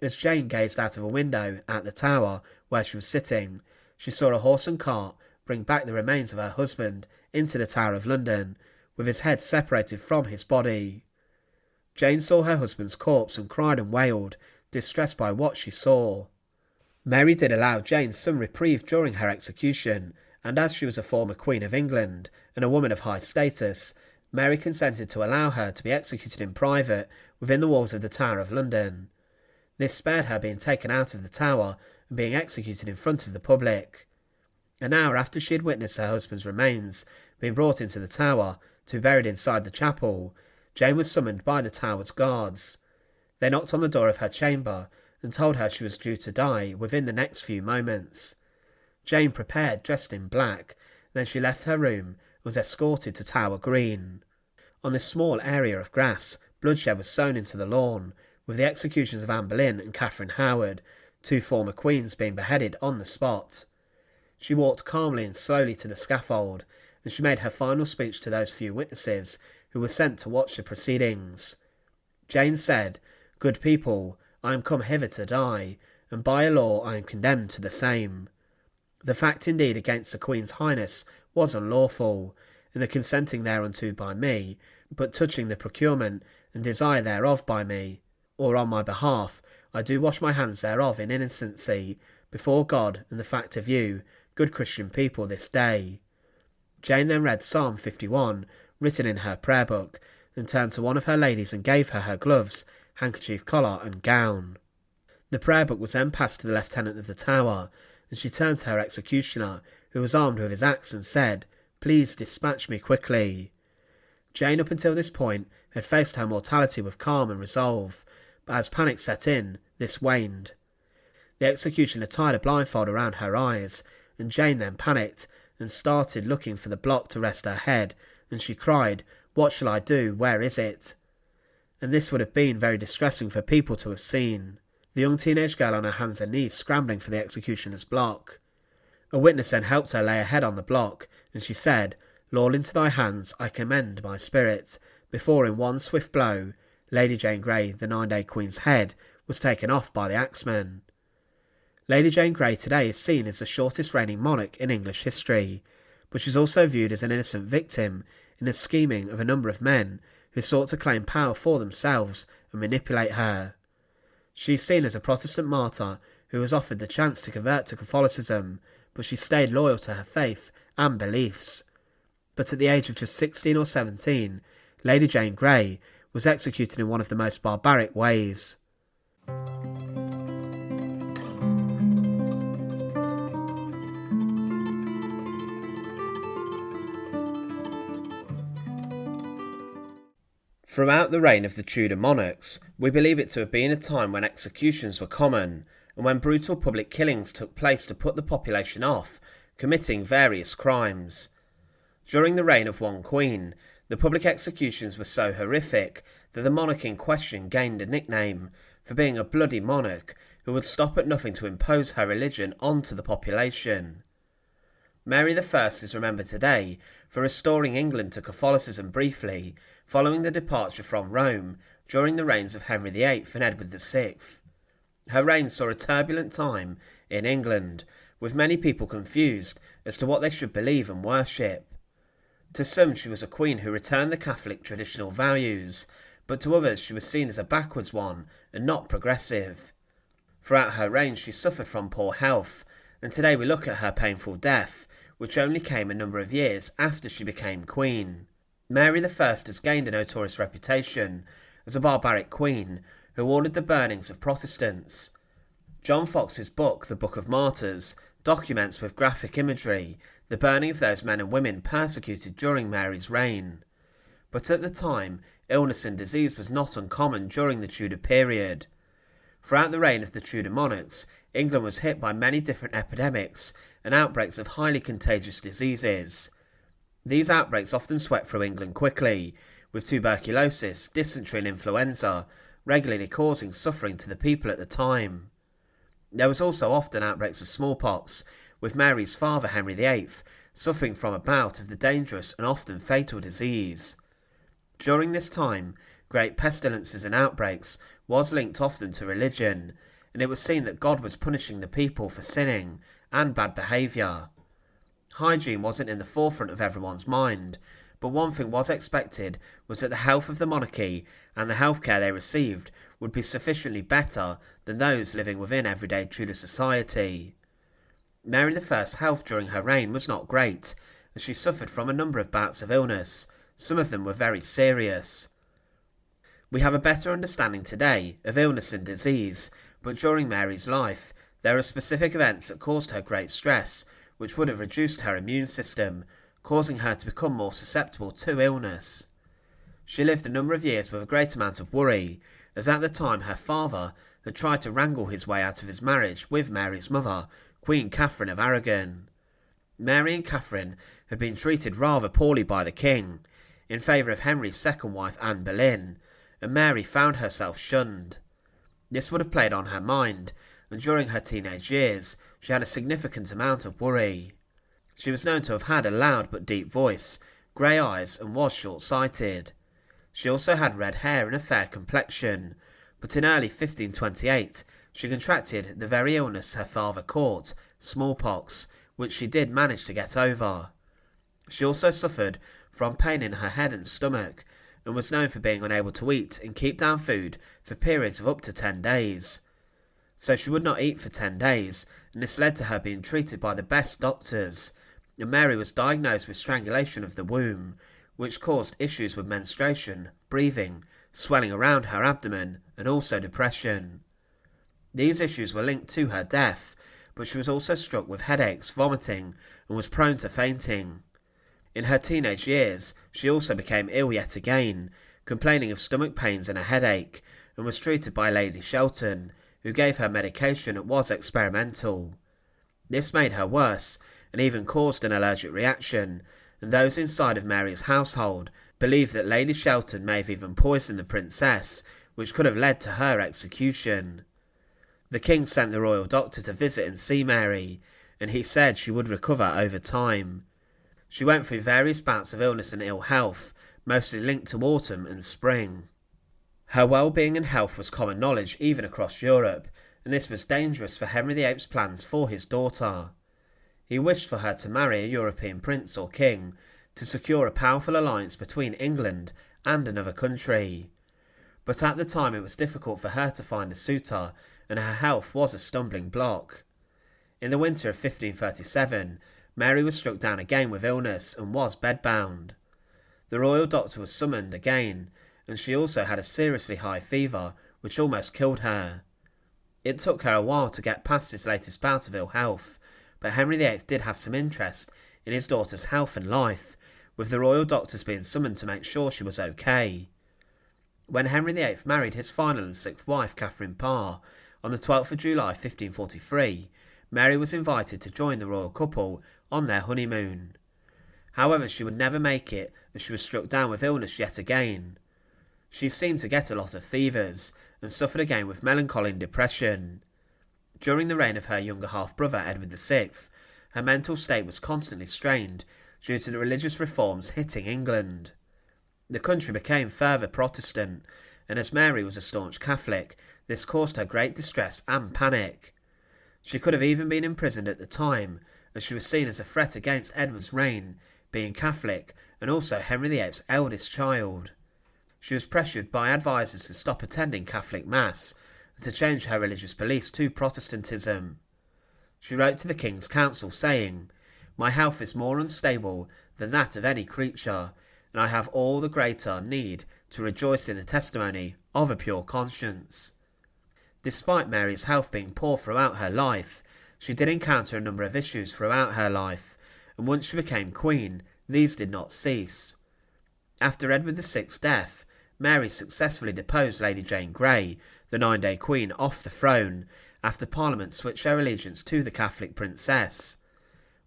As Jane gazed out of a window at the tower where she was sitting, she saw a horse and cart bring back the remains of her husband into the Tower of London, with his head separated from his body. Jane saw her husband's corpse and cried and wailed, distressed by what she saw. Mary did allow Jane some reprieve during her execution, and as she was a former Queen of England and a woman of high status, Mary consented to allow her to be executed in private within the walls of the Tower of London. This spared her being taken out of the Tower and being executed in front of the public. An hour after she had witnessed her husband's remains being brought into the Tower to be buried inside the chapel, Jane was summoned by the Tower's guards. They knocked on the door of her chamber and told her she was due to die within the next few moments. Jane prepared, dressed in black, then she left her room and was escorted to Tower Green. On this small area of grass, bloodshed was sown into the lawn, with the executions of Anne Boleyn and Catherine Howard, two former queens, being beheaded on the spot. She walked calmly and slowly to the scaffold, and she made her final speech to those few witnesses who were sent to watch the proceedings. Jane said, "Good people, I am come hither to die, and by a law I am condemned to the same. The fact indeed against the Queen's Highness was unlawful, in the consenting thereunto by me, but touching the procurement and desire thereof by me, or on my behalf, I do wash my hands thereof in innocency, before God and the fact of you, good Christian people, this day." Jane then read Psalm 51, written in her prayer book, and turned to one of her ladies and gave her her gloves, handkerchief, collar, and gown. The prayer book was then passed to the lieutenant of the Tower, and she turned to her executioner, who was armed with his axe, and said, "Please dispatch me quickly." Jane, up until this point, had faced her mortality with calm and resolve, but as panic set in, this waned. The executioner tied a blindfold around her eyes, and Jane then panicked and started looking for the block to rest her head, and she cried, "What shall I do? Where is it?" And this would have been very distressing for people to have seen. The young teenage girl on her hands and knees scrambling for the executioner's block. A witness then helped her lay her head on the block, and she said, "Lord, into thy hands I commend my spirit," before in one swift blow, Lady Jane Grey, the 9-day Queen's head, was taken off by the axeman. Lady Jane Grey today is seen as the shortest reigning monarch in English history, but she's also viewed as an innocent victim in the scheming of a number of men who sought to claim power for themselves and manipulate her. She's seen as a Protestant martyr who was offered the chance to convert to Catholicism, but she stayed loyal to her faith and beliefs. But at the age of just 16 or 17, Lady Jane Grey was executed in one of the most barbaric ways. Throughout the reign of the Tudor monarchs, we believe it to have been a time when executions were common, and when brutal public killings took place to put the population off, committing various crimes. During the reign of one queen, the public executions were so horrific that the monarch in question gained a nickname for being a bloody monarch who would stop at nothing to impose her religion onto the population. Mary I is remembered today for restoring England to Catholicism briefly, following the departure from Rome during the reigns of Henry VIII and Edward VI. Her reign saw a turbulent time in England, with many people confused as to what they should believe and worship. To some she was a queen who returned the Catholic traditional values, but to others she was seen as a backwards one and not progressive. Throughout her reign she suffered from poor health, and today we look at her painful death, which only came a number of years after she became queen. Mary I has gained a notorious reputation as a barbaric queen who ordered the burnings of Protestants. John Fox's book, The Book of Martyrs, documents with graphic imagery the burning of those men and women persecuted during Mary's reign. But at the time, illness and disease was not uncommon during the Tudor period. Throughout the reign of the Tudor monarchs, England was hit by many different epidemics and outbreaks of highly contagious diseases. These outbreaks often swept through England quickly, with tuberculosis, dysentery and influenza regularly causing suffering to the people at the time. There was also often outbreaks of smallpox, with Mary's father Henry VIII suffering from a bout of the dangerous and often fatal disease. During this time, Great pestilences and outbreaks was linked often to religion, and it was seen that God was punishing the people for sinning and bad behaviour. Hygiene wasn't in the forefront of everyone's mind, but one thing was expected was that the health of the monarchy and the healthcare they received would be sufficiently better than those living within everyday Tudor society. Mary I's health during her reign was not great, as she suffered from a number of bouts of illness. Some of them were very serious. We have a better understanding today of illness and disease, but during Mary's life, there are specific events that caused her great stress, which would have reduced her immune system, causing her to become more susceptible to illness. She lived a number of years with a great amount of worry, as at the time her father had tried to wrangle his way out of his marriage with Mary's mother, Queen Catherine of Aragon. Mary and Catherine had been treated rather poorly by the king, in favour of Henry's second wife Anne Boleyn, and Mary found herself shunned. This would have played on her mind, and during her teenage years she had a significant amount of worry. She was known to have had a loud but deep voice, grey eyes, and was short-sighted. She also had red hair and a fair complexion, but in early 1528 she contracted the very illness her father caught, smallpox, which she did manage to get over. She also suffered from pain in her head and stomach, and was known for being unable to eat and keep down food for periods of up to 10 days. So she would not eat for 10 days, and this led to her being treated by the best doctors, and Mary was diagnosed with strangulation of the womb, which caused issues with menstruation, breathing, swelling around her abdomen, and also depression. These issues were linked to her death, but she was also struck with headaches, vomiting, and was prone to fainting. In her teenage years, she also became ill yet again, complaining of stomach pains and a headache, and was treated by Lady Shelton, who gave her medication that was experimental. This made her worse, and even caused an allergic reaction, and those inside of Mary's household believed that Lady Shelton may have even poisoned the princess, which could have led to her execution. The king sent the royal doctor to visit and see Mary, and he said she would recover over time. She went through various bouts of illness and ill health, mostly linked to autumn and spring. Her well-being and health was common knowledge even across Europe, and this was dangerous for Henry VIII's plans for his daughter. He wished for her to marry a European prince or king, to secure a powerful alliance between England and another country. But at the time it was difficult for her to find a suitor, and her health was a stumbling block. In the winter of 1537, Mary was struck down again with illness and was bedbound. The royal doctor was summoned again, and she also had a seriously high fever, which almost killed her. It took her a while to get past this latest bout of ill health, but Henry VIII did have some interest in his daughter's health and life, with the royal doctors being summoned to make sure she was okay. When Henry VIII married his final and sixth wife, Catherine Parr, on the 12th of July 1543, Mary was invited to join the royal couple on their honeymoon. However, she would never make it, as she was struck down with illness yet again. She seemed to get a lot of fevers, and suffered again with melancholy and depression. During the reign of her younger half-brother Edward VI, her mental state was constantly strained due to the religious reforms hitting England. The country became further Protestant, and as Mary was a staunch Catholic, this caused her great distress and panic. She could have even been imprisoned at the time, as she was seen as a threat against Edward's reign, being Catholic and also Henry VIII's eldest child. She was pressured by advisers to stop attending Catholic Mass and to change her religious beliefs to Protestantism. She wrote to the King's Council saying, "My health is more unstable than that of any creature, and I have all the greater need to rejoice in the testimony of a pure conscience." Despite Mary's health being poor throughout her life, she did encounter a number of issues throughout her life, and once she became queen, these did not cease. After Edward VI's death, Mary successfully deposed Lady Jane Grey, the 9-day queen, off the throne, after Parliament switched their allegiance to the Catholic princess.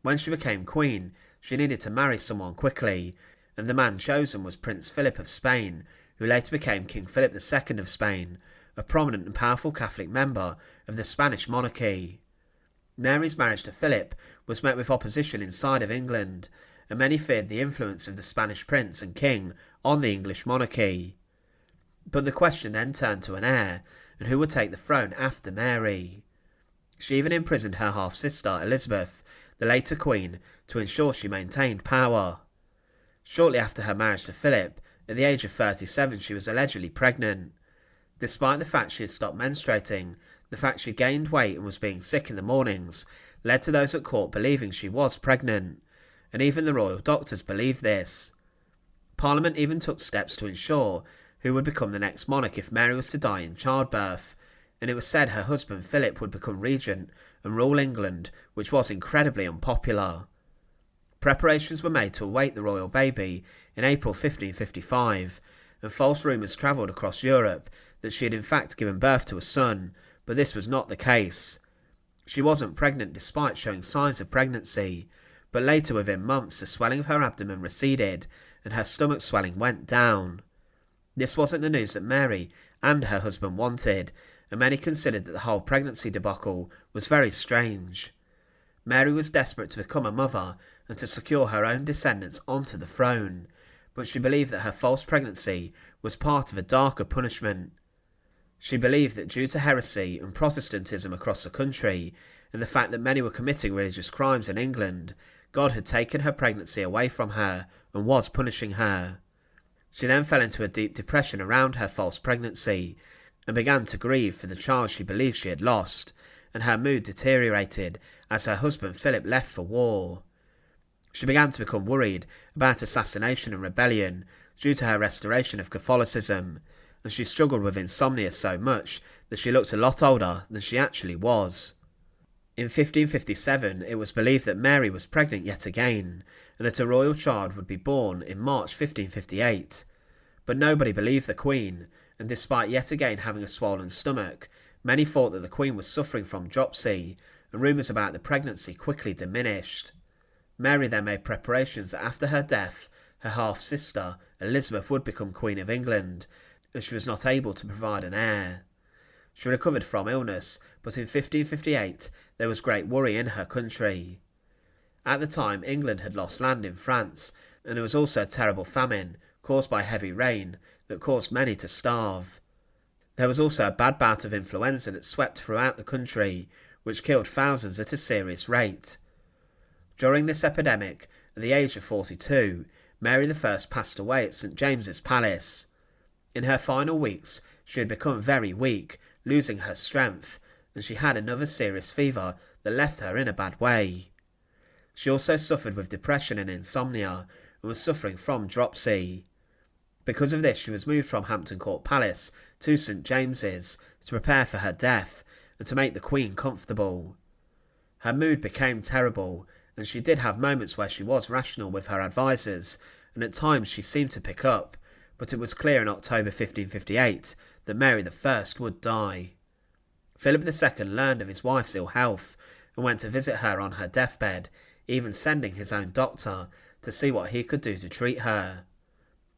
When she became queen, she needed to marry someone quickly, and the man chosen was Prince Philip of Spain, who later became King Philip II of Spain, a prominent and powerful Catholic member of the Spanish monarchy. Mary's marriage to Philip was met with opposition inside of England, and many feared the influence of the Spanish prince and king on the English monarchy. But the question then turned to an heir, and who would take the throne after Mary. She even imprisoned her half-sister, Elizabeth, the later queen, to ensure she maintained power. Shortly after her marriage to Philip, at the age of 37, she was allegedly pregnant. Despite the fact she had stopped menstruating, the fact she gained weight and was being sick in the mornings led to those at court believing she was pregnant, and even the royal doctors believed this. Parliament even took steps to ensure who would become the next monarch if Mary was to die in childbirth, and it was said her husband Philip would become regent and rule England, which was incredibly unpopular. Preparations were made to await the royal baby in April 1555, and false rumours travelled across Europe that she had in fact given birth to a son, but this was not the case. She wasn't pregnant despite showing signs of pregnancy, but later within months the swelling of her abdomen receded and her stomach swelling went down. This wasn't the news that Mary and her husband wanted, and many considered that the whole pregnancy debacle was very strange. Mary was desperate to become a mother and to secure her own descendants onto the throne, but she believed that her false pregnancy was part of a darker punishment. She believed that due to heresy and Protestantism across the country, and the fact that many were committing religious crimes in England, God had taken her pregnancy away from her and was punishing her. She then fell into a deep depression around her false pregnancy, and began to grieve for the child she believed she had lost, and her mood deteriorated as her husband Philip left for war. She began to become worried about assassination and rebellion due to her restoration of Catholicism, and she struggled with insomnia so much that she looked a lot older than she actually was. In 1557, it was believed that Mary was pregnant yet again, and that a royal child would be born in March 1558. But nobody believed the Queen, and despite yet again having a swollen stomach, many thought that the Queen was suffering from dropsy, and rumours about the pregnancy quickly diminished. Mary then made preparations that after her death, her half-sister, Elizabeth, would become Queen of England, and she was not able to provide an heir. She recovered from illness, but in 1558 there was great worry in her country. At the time, England had lost land in France, and there was also a terrible famine, caused by heavy rain, that caused many to starve. There was also a bad bout of influenza that swept throughout the country, which killed thousands at a serious rate. During this epidemic, at the age of 42, Mary I passed away at St James's Palace. In her final weeks, she had become very weak, losing her strength, and she had another serious fever that left her in a bad way. She also suffered with depression and insomnia, and was suffering from dropsy. Because of this, she was moved from Hampton Court Palace to St James's to prepare for her death and to make the Queen comfortable. Her mood became terrible, and she did have moments where she was rational with her advisers, and at times she seemed to pick up, but it was clear in October 1558 that Mary I would die. Philip II learned of his wife's ill health and went to visit her on her deathbed, even sending his own doctor to see what he could do to treat her.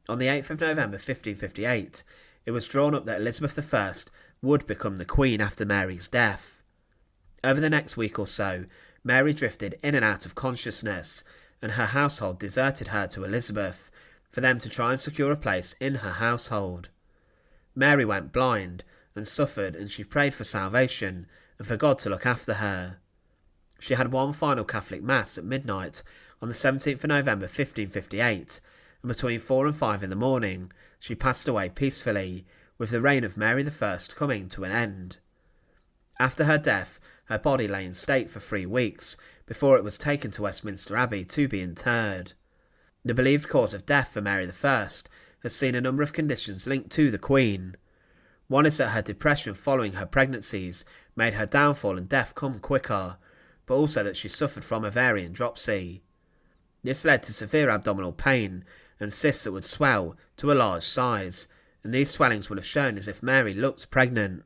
On the 8th of November 1558, it was drawn up that Elizabeth I would become the Queen after Mary's death. Over the next week or so, Mary drifted in and out of consciousness, and her household deserted her to Elizabeth, for them to try and secure a place in her household. Mary went blind and suffered, and she prayed for salvation and for God to look after her. She had one final Catholic Mass at midnight on the 17th of November 1558, and between 4 and 5 in the morning she passed away peacefully, with the reign of Mary I coming to an end. After her death, her body lay in state for 3 weeks before it was taken to Westminster Abbey to be interred. The believed cause of death for Mary I has seen a number of conditions linked to the Queen. One is that her depression following her pregnancies made her downfall and death come quicker, but also that she suffered from ovarian dropsy. This led to severe abdominal pain and cysts that would swell to a large size, and these swellings would have shown as if Mary looked pregnant.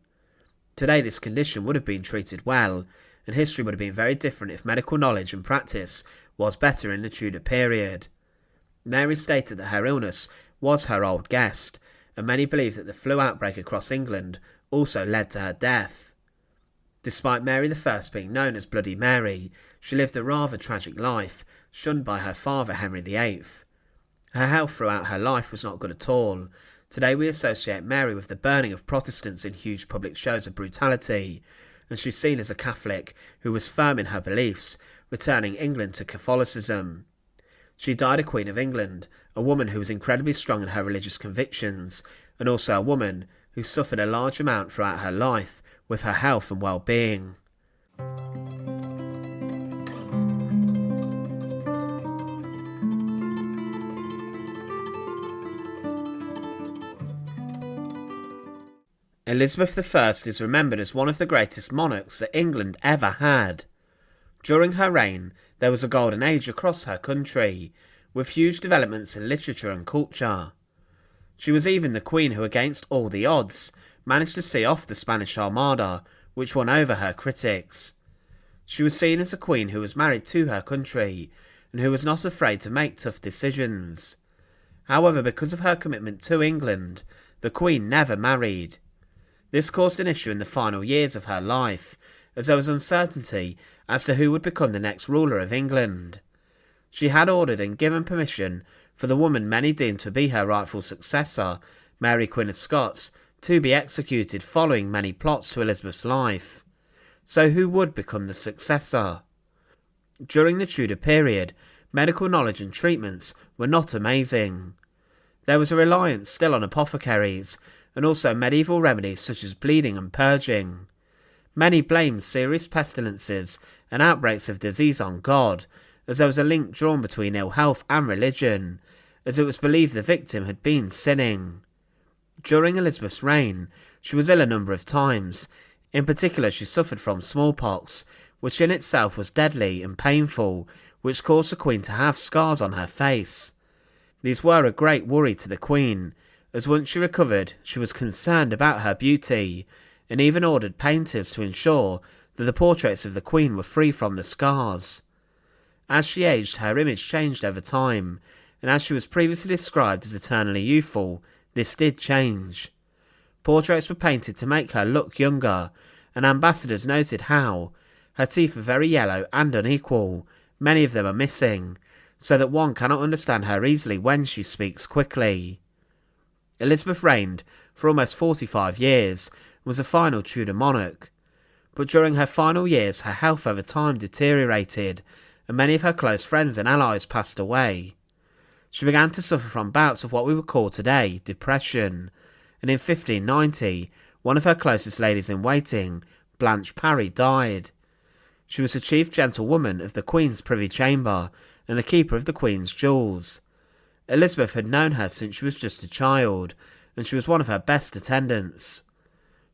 Today this condition would have been treated well, and history would have been very different if medical knowledge and practice was better in the Tudor period. Mary stated that her illness was her old guest, and many believe that the flu outbreak across England also led to her death. Despite Mary I being known as Bloody Mary, she lived a rather tragic life, shunned by her father Henry VIII. Her health throughout her life was not good at all, Today we associate Mary with the burning of Protestants in huge public shows of brutality, and she's seen as a Catholic who was firm in her beliefs, returning England to Catholicism. She died a Queen of England, a woman who was incredibly strong in her religious convictions, and also a woman who suffered a large amount throughout her life with her health and well-being. Elizabeth I is remembered as one of the greatest monarchs that England ever had. During her reign, there was a golden age across her country, with huge developments in literature and culture. She was even the queen who, against all the odds, managed to see off the Spanish Armada, which won over her critics. She was seen as a queen who was married to her country, and who was not afraid to make tough decisions. However, because of her commitment to England, the queen never married. This caused an issue in the final years of her life, as there was uncertainty as to who would become the next ruler of England. She had ordered and given permission for the woman many deemed to be her rightful successor, Mary Queen of Scots, to be executed following many plots to Elizabeth's life. So who would become the successor? During the Tudor period, medical knowledge and treatments were not amazing. There was a reliance still on apothecaries, and also medieval remedies such as bleeding and purging. Many blamed serious pestilences and outbreaks of disease on God, as there was a link drawn between ill health and religion, as it was believed the victim had been sinning. During Elizabeth's reign, she was ill a number of times. In particular, she suffered from smallpox, which in itself was deadly and painful, which caused the Queen to have scars on her face. These were a great worry to the Queen, as once she recovered, she was concerned about her beauty, and even ordered painters to ensure that the portraits of the Queen were free from the scars. As she aged, her image changed over time, and as she was previously described as eternally youthful, this did change. Portraits were painted to make her look younger, and ambassadors noted how her teeth were very yellow and unequal, many of them are missing, so that one cannot understand her easily when she speaks quickly. Elizabeth reigned for almost 45 years and was a final Tudor monarch, but during her final years her health over time deteriorated and many of her close friends and allies passed away. She began to suffer from bouts of what we would call today depression, and in 1590 one of her closest ladies-in-waiting, Blanche Parry, died. She was the chief gentlewoman of the Queen's Privy Chamber and the keeper of the Queen's jewels. Elizabeth had known her since she was just a child, and she was one of her best attendants.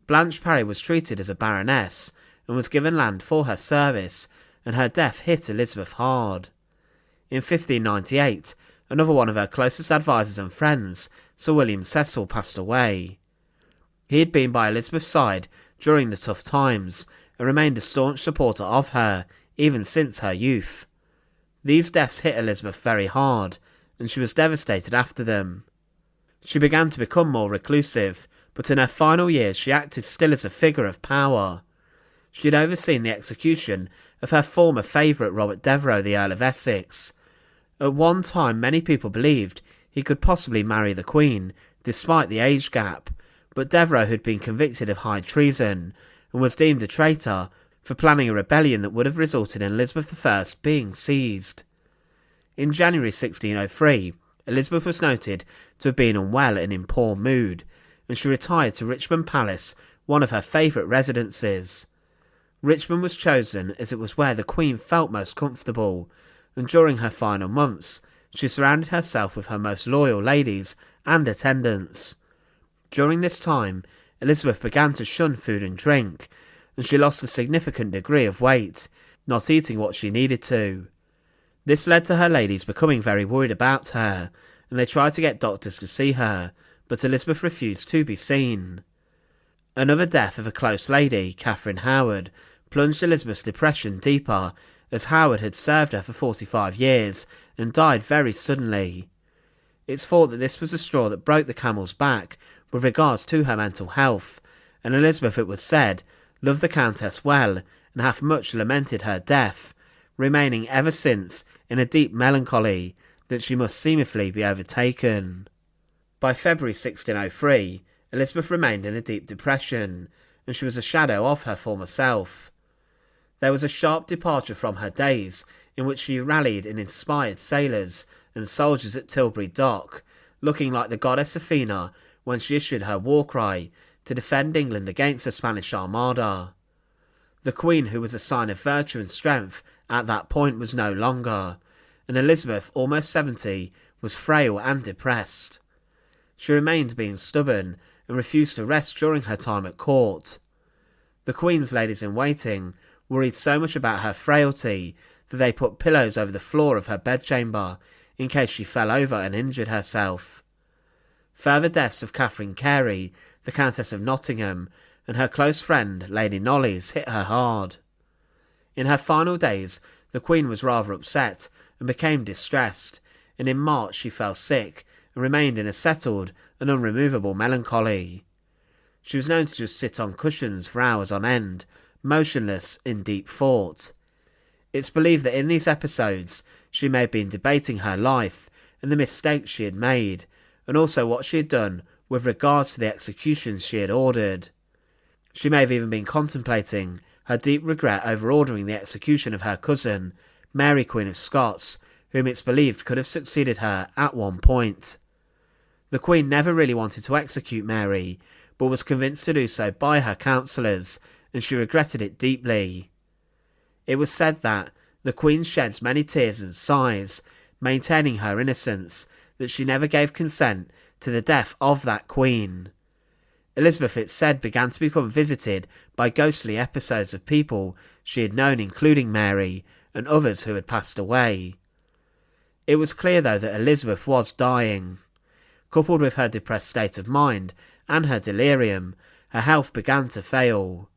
Blanche Parry was treated as a baroness, and was given land for her service, and her death hit Elizabeth hard. In 1598, another one of her closest advisers and friends, Sir William Cecil, passed away. He had been by Elizabeth's side during the tough times, and remained a staunch supporter of her, even since her youth. These deaths hit Elizabeth very hard, and she was devastated after them. She began to become more reclusive, but in her final years she acted still as a figure of power. She had overseen the execution of her former favourite Robert Devereux, the Earl of Essex. At one time many people believed he could possibly marry the Queen, despite the age gap, but Devereux had been convicted of high treason, and was deemed a traitor for planning a rebellion that would have resulted in Elizabeth I being seized. In January 1603, Elizabeth was noted to have been unwell and in poor mood, and she retired to Richmond Palace, one of her favourite residences. Richmond was chosen as it was where the Queen felt most comfortable, and during her final months, she surrounded herself with her most loyal ladies and attendants. During this time, Elizabeth began to shun food and drink, and she lost a significant degree of weight, not eating what she needed to. This led to her ladies becoming very worried about her, and they tried to get doctors to see her, but Elizabeth refused to be seen. Another death of a close lady, Catherine Howard, plunged Elizabeth's depression deeper, as Howard had served her for 45 years and died very suddenly. It's thought that this was the straw that broke the camel's back with regards to her mental health, and Elizabeth, it was said, loved the Countess well and hath much lamented her death, remaining ever since in a deep melancholy that she must seemingly be overtaken. By February 1603, Elizabeth remained in a deep depression, and she was a shadow of her former self. There was a sharp departure from her days in which she rallied and inspired sailors and soldiers at Tilbury Dock, looking like the goddess Athena when she issued her war cry to defend England against the Spanish Armada. The Queen, who was a sign of virtue and strength at that point, was no longer, and Elizabeth, almost 70, was frail and depressed. She remained being stubborn and refused to rest during her time at court. The Queen's ladies-in-waiting worried so much about her frailty that they put pillows over the floor of her bedchamber in case she fell over and injured herself. Further deaths of Catherine Carey, the Countess of Nottingham, and her close friend Lady Knollys hit her hard. In her final days, the Queen was rather upset and became distressed, and in March she fell sick and remained in a settled and unremovable melancholy. She was known to just sit on cushions for hours on end, motionless in deep thought. It's believed that in these episodes she may have been debating her life and the mistakes she had made, and also what she had done with regards to the executions she had ordered. She may have even been contemplating her deep regret over ordering the execution of her cousin, Mary Queen of Scots, whom it's believed could have succeeded her at one point. The Queen never really wanted to execute Mary, but was convinced to do so by her counsellors, and she regretted it deeply. It was said that the Queen sheds many tears and sighs, maintaining her innocence, that she never gave consent to the death of that Queen. Elizabeth, it's said, began to become visited by ghostly episodes of people she had known, including Mary and others who had passed away. It was clear, though, that Elizabeth was dying. Coupled with her depressed state of mind and her delirium, her health began to fail.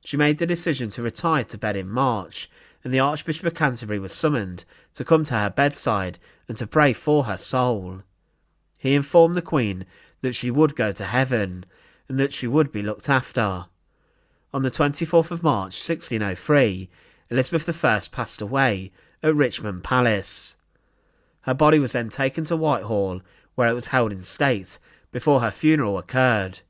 She made the decision to retire to bed in March, and the Archbishop of Canterbury was summoned to come to her bedside and to pray for her soul. He informed the Queen that she would go to heaven, and that she would be looked after. On the 24th of March 1603, Elizabeth I passed away at Richmond Palace. Her body was then taken to Whitehall, where it was held in state, before her funeral occurred.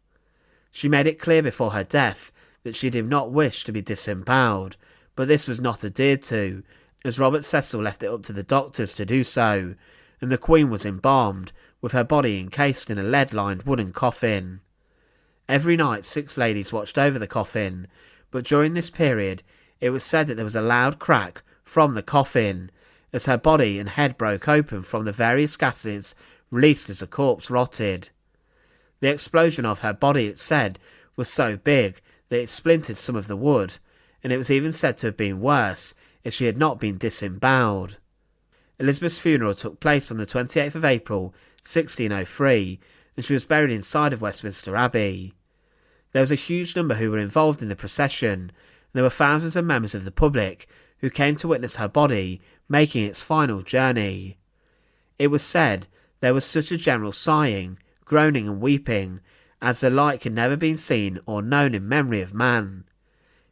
She made it clear before her death that she did not wish to be disemboweled, but this was not adhered to, as Robert Cecil left it up to the doctors to do so, and the Queen was embalmed, with her body encased in a lead-lined wooden coffin. Every night 6 ladies watched over the coffin, but during this period it was said that there was a loud crack from the coffin, as her body and head broke open from the various gases released as the corpse rotted. The explosion of her body, it's said, was so big that it splintered some of the wood, and it was even said to have been worse if she had not been disemboweled. Elizabeth's funeral took place on the 28th of April 1603, and she was buried inside of Westminster Abbey. There was a huge number who were involved in the procession, and there were thousands of members of the public who came to witness her body making its final journey. It was said there was such a general sighing, groaning and weeping, as the like had never been seen or known in memory of man.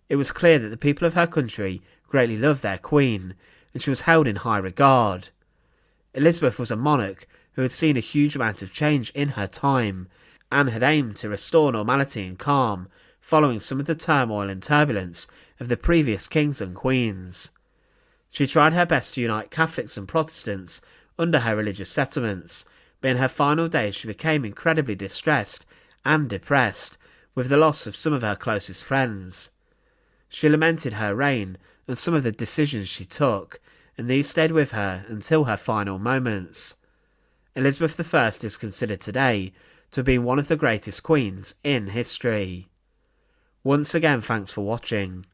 It was clear that the people of her country greatly loved their Queen, and she was held in high regard. Elizabeth was a monarch who had seen a huge amount of change in her time, and had aimed to restore normality and calm following some of the turmoil and turbulence of the previous kings and queens. She tried her best to unite Catholics and Protestants under her religious settlements, but in her final days she became incredibly distressed and depressed with the loss of some of her closest friends. She lamented her reign and some of the decisions she took, and these stayed with her until her final moments. Elizabeth I is considered today to have been one of the greatest queens in history. Once again, thanks for watching.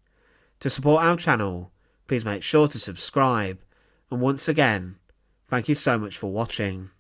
To support our channel, please make sure to subscribe, and once again, thank you so much for watching.